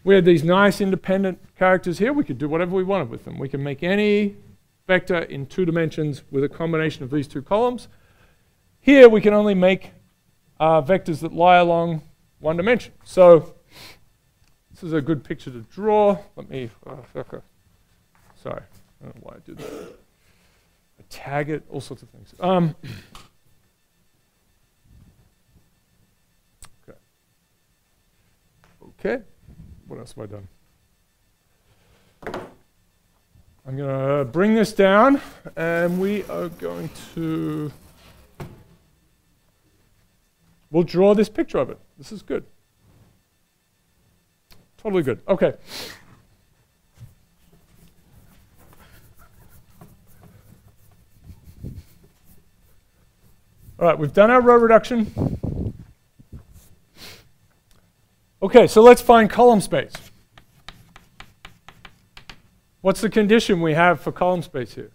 we had these nice independent characters here. We could do whatever we wanted with them. We can make any vector in 2 dimensions with a combination of these 2 columns. Here we can only make vectors that lie along 1 dimension. So this is a good picture to draw. Let me, sorry, I don't know why I did that. I tag it, all sorts of things. Okay, what else have I done? I'm going to bring this down, and we are going to, we'll draw this picture of it. This is good. Totally good. Okay. All right, we've done our row reduction. Okay, so let's find column space. What's the condition we have for column space here?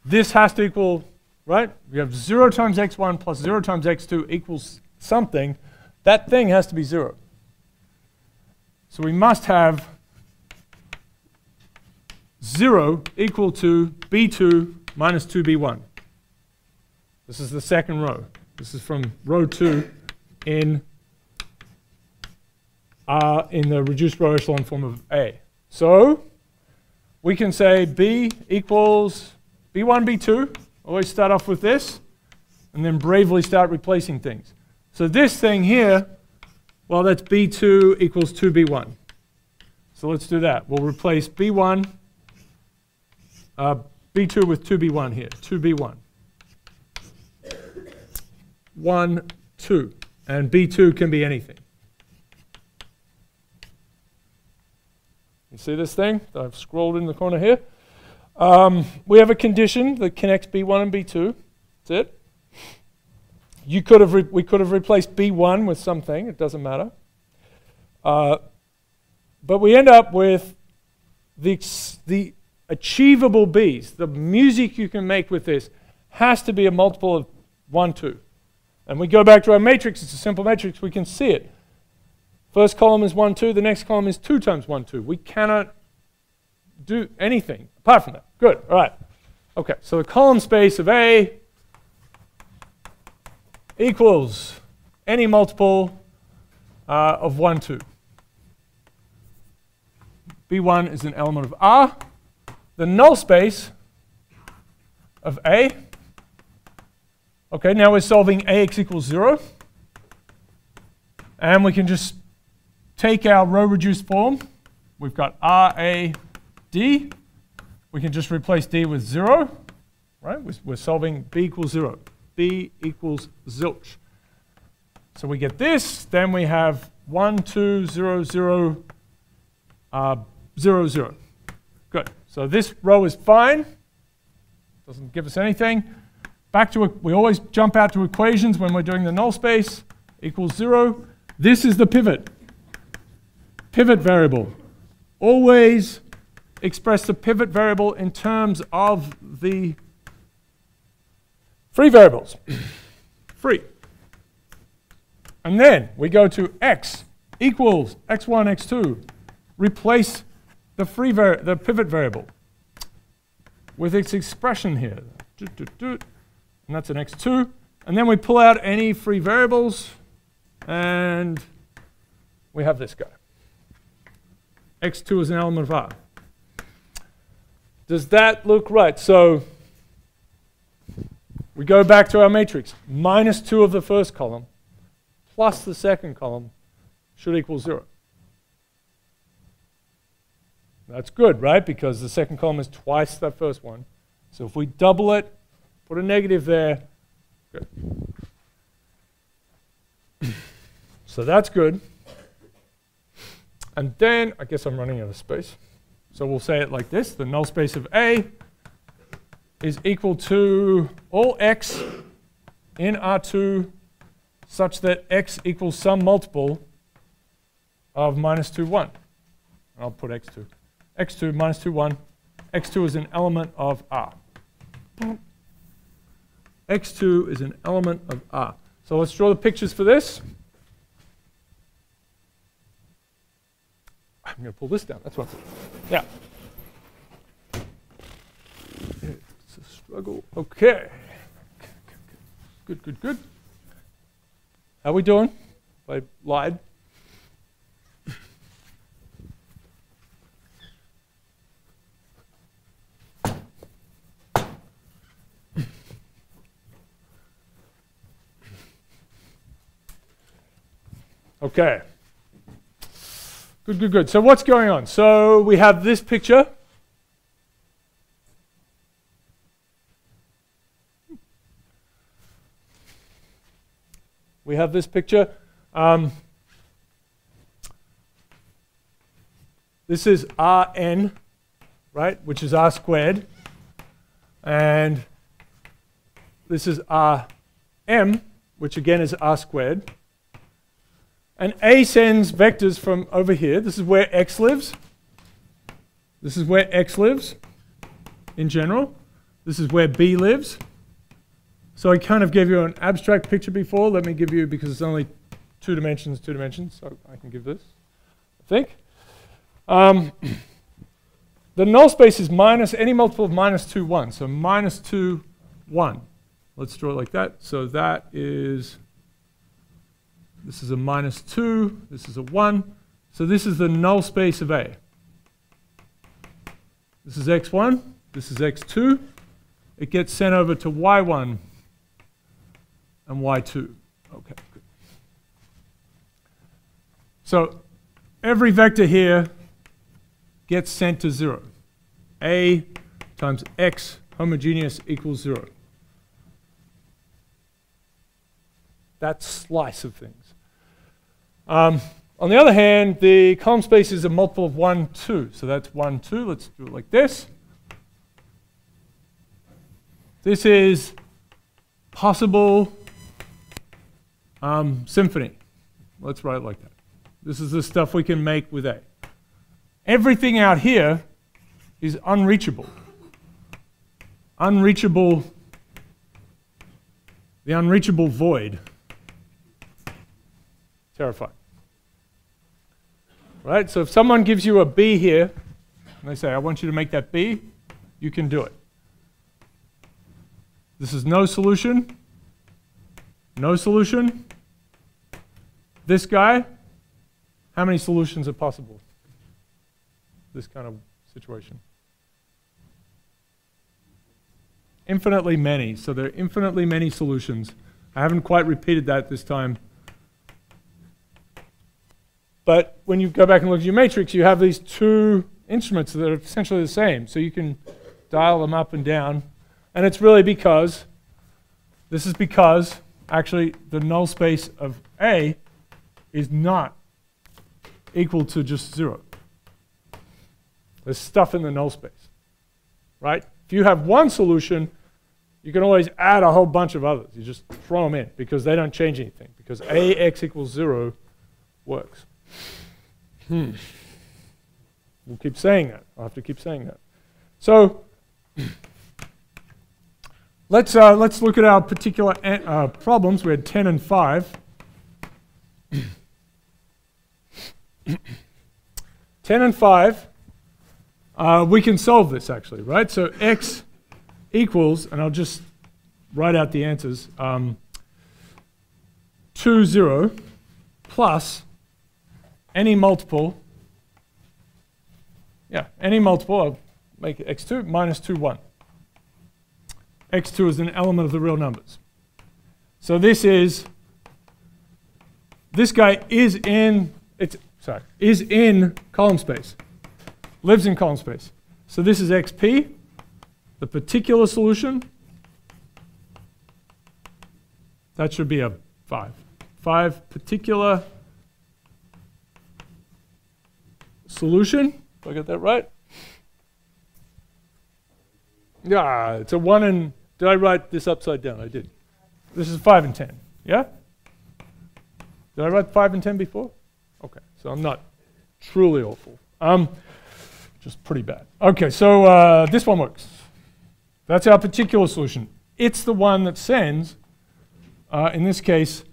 This has to equal, right? We have 0 times x1 plus 0 times x2 equals something. That thing has to be 0. So we must have 0 equal to b2 minus 2b1. This is the second row. This is from row 2 in the reduced row echelon form of A. So we can say B equals b1, b2. Always start off with this, and then bravely start replacing things. So this thing here, well, that's b2 equals 2b1. So let's do that. We'll replace b1, b2 with 2b1 here, 2b1. 1, 2. And b2 can be anything. You see this thing that I've scrolled in the corner here? We have a condition that connects b1 and b2. That's it. We could have replaced b1 with something. It doesn't matter. But we end up with the achievable b's. The music you can make with this has to be a multiple of 1, 2. And we go back to our matrix. It's a simple matrix. We can see it. First column is 1, 2. The next column is 2 times 1, 2. We cannot do anything apart from that. Good. All right. Okay. So the column space of A equals any multiple of 1, 2. B1 is an element of R. The null space of A. Okay, now we're solving AX equals 0. And we can just take our row reduced form. We've got RA D. We can just replace D with 0. Right? We're solving B equals 0. B equals zilch. So we get this. Then we have 1, 2, 0, 0, 0, 0. Good. So this row is fine. Doesn't give us anything. Back to, we always jump out to equations when we're doing the null space. Equals 0. This is the pivot. Pivot variable. Always express the pivot variable in terms of the free variables. Free. And then we go to x equals x1, x2. Replace the pivot variable with its expression here. And that's an x2. And then we pull out any free variables, and we have this guy. x2 is an element of R. Does that look right? So we go back to our matrix. Minus 2 of the first column plus the second column should equal 0. That's good, right? Because the second column is twice that first one. So if we double it, put a negative there, good. So that's good. And then, I guess I'm running out of space. So we'll say it like this. The null space of A is equal to all x in R2 such that x equals some multiple of minus 2, 1. I'll put x2. x2 minus 2, 1. x2 is an element of R. x2 is an element of R. So let's draw the pictures for this. I'm going to pull this down. That's what. Yeah. It's a struggle. Okay. Good, good, good. How we doing? I lied. Okay. Good, good, good. So what's going on? So we have this picture. We have this picture. This is Rn, right, which is R squared. And this is Rm, which again is R squared. And A sends vectors from over here. This is where x lives. This is where x lives in general. This is where B lives. So I kind of gave you an abstract picture before. Let me give you, because it's only two dimensions, so I can give this, I think. The null space is minus any multiple of minus 2, 1. So minus 2, 1. Let's draw it like that. So that is... This is a minus 2, this is a 1. So this is the null space of A. This is x1, this is x2. It gets sent over to y1 and y2. Okay, good. So every vector here gets sent to 0. A times x homogeneous equals 0. That slice of things. On the other hand, the column space is a multiple of 1, 2. So that's 1, 2. Let's do it like this. This is possible symphony. Let's write it like that. This is the stuff we can make with A. Everything out here is unreachable. Unreachable, the unreachable void. Terrifying. Right? So if someone gives you a B here, and they say, I want you to make that B, you can do it. This is no solution. No solution. This guy, how many solutions are possible? This kind of situation. Infinitely many. So there are infinitely many solutions. I haven't quite repeated that this time. But when you go back and look at your matrix, you have these two instruments that are essentially the same. So you can dial them up and down. And it's really because, this is because, actually, the null space of A is not equal to just 0. There's stuff in the null space, right? If you have one solution, you can always add a whole bunch of others. You just throw them in because they don't change anything. Because AX equals 0 works. We'll keep saying that. I'll have to keep saying that. So let's look at our particular problems. We had 10 and 5. 10 and 5, we can solve this actually, right? So x equals, and I'll just write out the answers, 2, 0 plus any multiple yeah, any multiple, I'll make it x2 minus 2, 1. x2 is an element of the real numbers. So this guy is in column space, lives in column space. So this is xp, the particular solution. That should be a 5. 5 particular solution. Did I get that right? Yeah, it's a 1 and, did I write this upside down? I did. This is 5 and 10, yeah? Did I write 5 and 10 before? Okay, so I'm not truly awful. Just pretty bad. Okay, so this one works. That's our particular solution. It's the one that sends, in this case,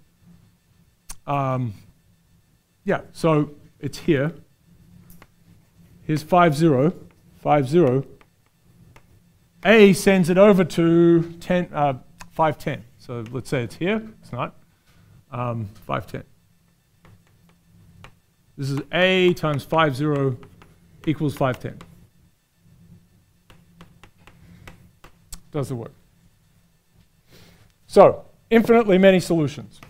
yeah, so it's here. Here's 5, 0, 5, 0. A sends it over to 10, 5, 10. So let's say it's here. It's not. 5, 10. This is A times 5, 0 equals 5, 10. Does it work? So, infinitely many solutions.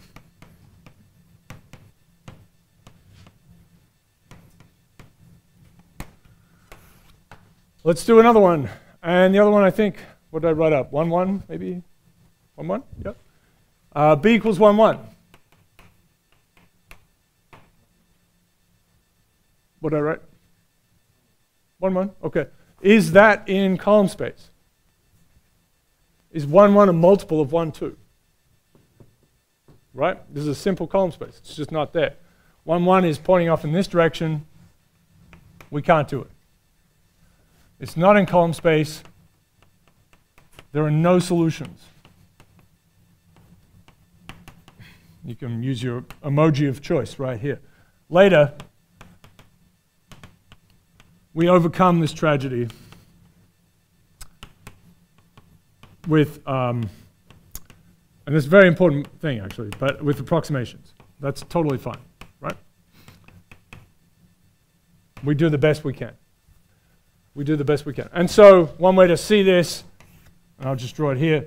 Let's do another one. And the other one, I think, what did I write up? 1, 1, maybe? 1, 1? Yep. B equals 1, 1. What did I write? 1, 1? Okay. Is that in column space? Is 1, 1 a multiple of 1, 2? Right? This is a simple column space. It's just not there. 1, 1 is pointing off in this direction. We can't do it. It's not in column space. There are no solutions. You can use your emoji of choice right here. Later, we overcome this tragedy with, and this is a very important thing actually, but with approximations. That's totally fine, right? We do the best we can. We do the best we can. And so one way to see this, and I'll just draw it here,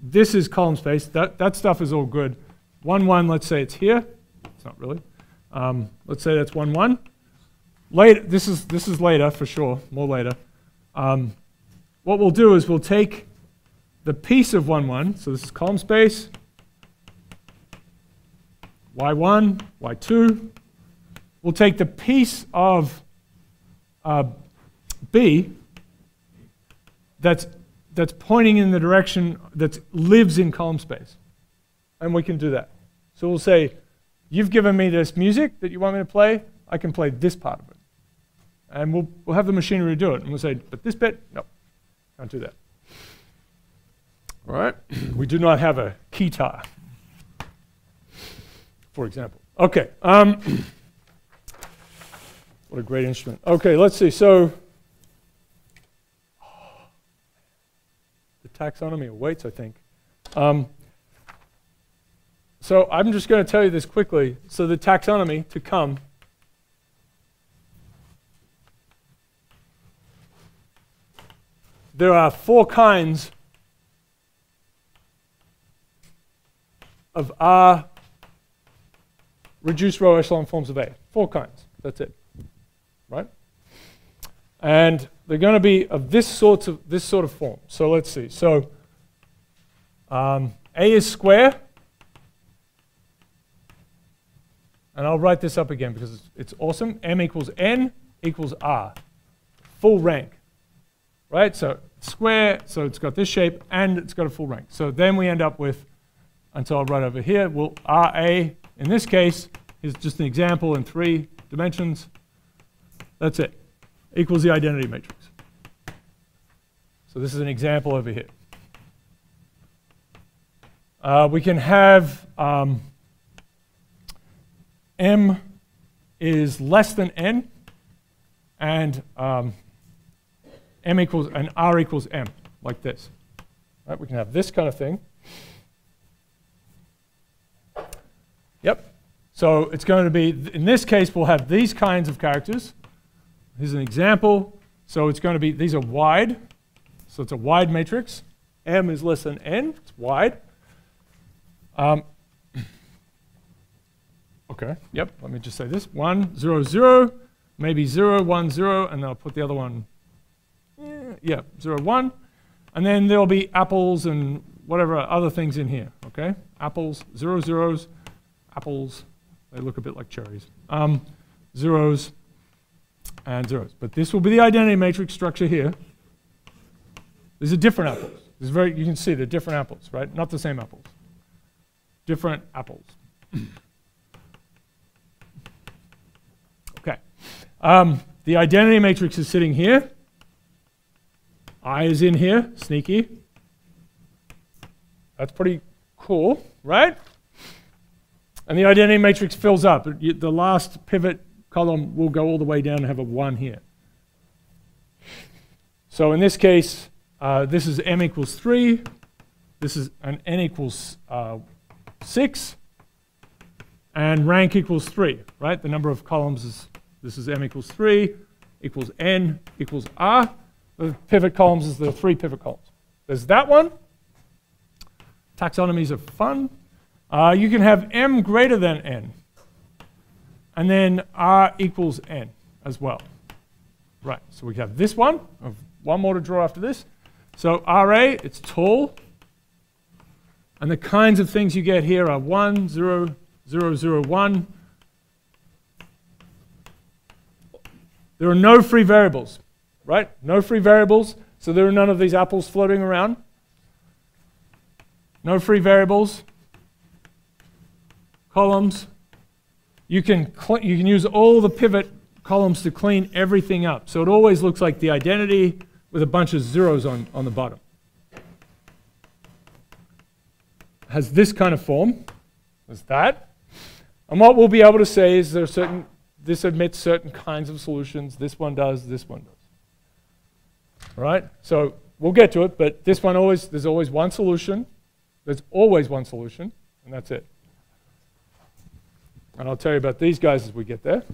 this is column space. That stuff is all good. 1, 1, let's say it's here. It's not really. Let's say that's 1, 1. Later, this is later for sure, more later. What we'll do is we'll take the piece of 1, 1, so this is column space, y1, y2. We'll take the piece of B that's pointing in the direction that lives in column space. And we can do that. So we'll say, you've given me this music that you want me to play. I can play this part of it. And we'll have the machinery do it. And we'll say, but this bit, no, can't do that. All right? We do not have a keytar, for example. Okay. What a great instrument. Okay, let's see. So the taxonomy awaits, I think. So I'm just going to tell you this quickly. So the taxonomy to come. There are 4 kinds of R reduced row echelon forms of A. 4 kinds. That's it. Right? And they're going to be of this sort of form. So let's see. So A is square. And I'll write this up again because it's awesome. M equals N equals R. Full rank. Right? So square, so it's got this shape, and it's got a full rank. So then we end up with, until I write over here, well, RA, in this case, is just an example in 3 dimensions. That's it. Equals the identity matrix. So this is an example over here. We can have M is less than N, and M equals, and R equals M, like this. Right? We can have this kind of thing. Yep. So it's going to be, in this case, we'll have these kinds of characters. Here's an example. So it's going to be, these are wide. So it's a wide matrix. M is less than n. It's wide. Okay, yep, let me just say this. 1, 0, 0, maybe 0, 1, 0, and then I'll put the other one, 0, 1. And then there'll be apples and whatever other things in here, okay? Apples, 0, zeros, apples, they look a bit like cherries. Zeros and zeros. But this will be the identity matrix structure here. These are different apples. This is you can see they're different apples, right? Not the same apples. Different apples. Okay. The identity matrix is sitting here. I is in here, sneaky. That's pretty cool, right? And the identity matrix fills up. The last pivot column will go all the way down and have a 1 here. So in this case, this is m equals 3. This is an n equals 6. And rank equals 3, right? The number of columns is, this is m equals 3, equals n, equals r. The pivot columns is the 3 pivot columns. There's that one. Taxonomies are fun. You can have m greater than n. And then r equals n as well. Right, so we have this one. I have one more to draw after this. So RA, it's tall. And the kinds of things you get here are 1, 0, 0, 0, 1. There are no free variables, right? No free variables, so there are none of these apples floating around. No free variables. Columns. You can use all the pivot columns to clean everything up. So it always looks like the identity with a bunch of zeros on the bottom. Has this kind of form. As that. And what we'll be able to say is there are certain, this admits certain kinds of solutions. This one does, this one does. All right? So we'll get to it, but this one always, there's always one solution. There's always one solution, and that's it. And I'll tell you about these guys as we get there.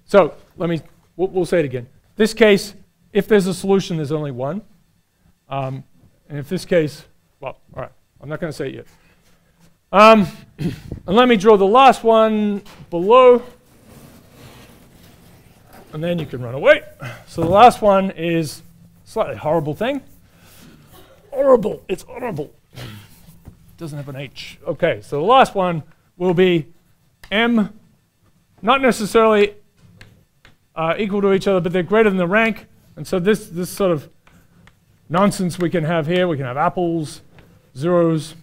So we'll say it again. This case, if there's a solution, there's only one. And if this case, well, all right, I'm not going to say it yet. And let me draw the last one below. And then you can run away. So the last one is a slightly horrible thing. Horrible, it's horrible. Doesn't have an H. Okay, so the last one will be M, not necessarily equal to each other, but they're greater than the rank. And so this sort of nonsense we can have here, we can have apples, zeros.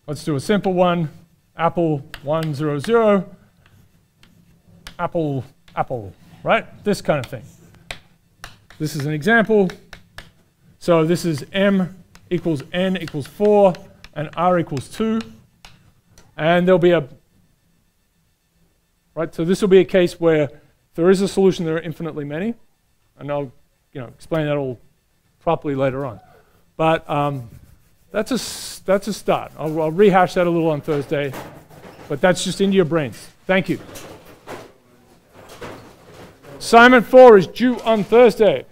Let's do a simple one. Apple, 1, 0, 0. Apple, apple, right? This kind of thing. This is an example. So this is M equals N equals 4, and R equals 2. And there'll be a, right, so this will be a case where there is a solution, there are infinitely many. And I'll explain that all properly later on. But that's a start. I'll rehash that a little on Thursday. But that's just into your brains. Thank you. Assignment 4 is due on Thursday.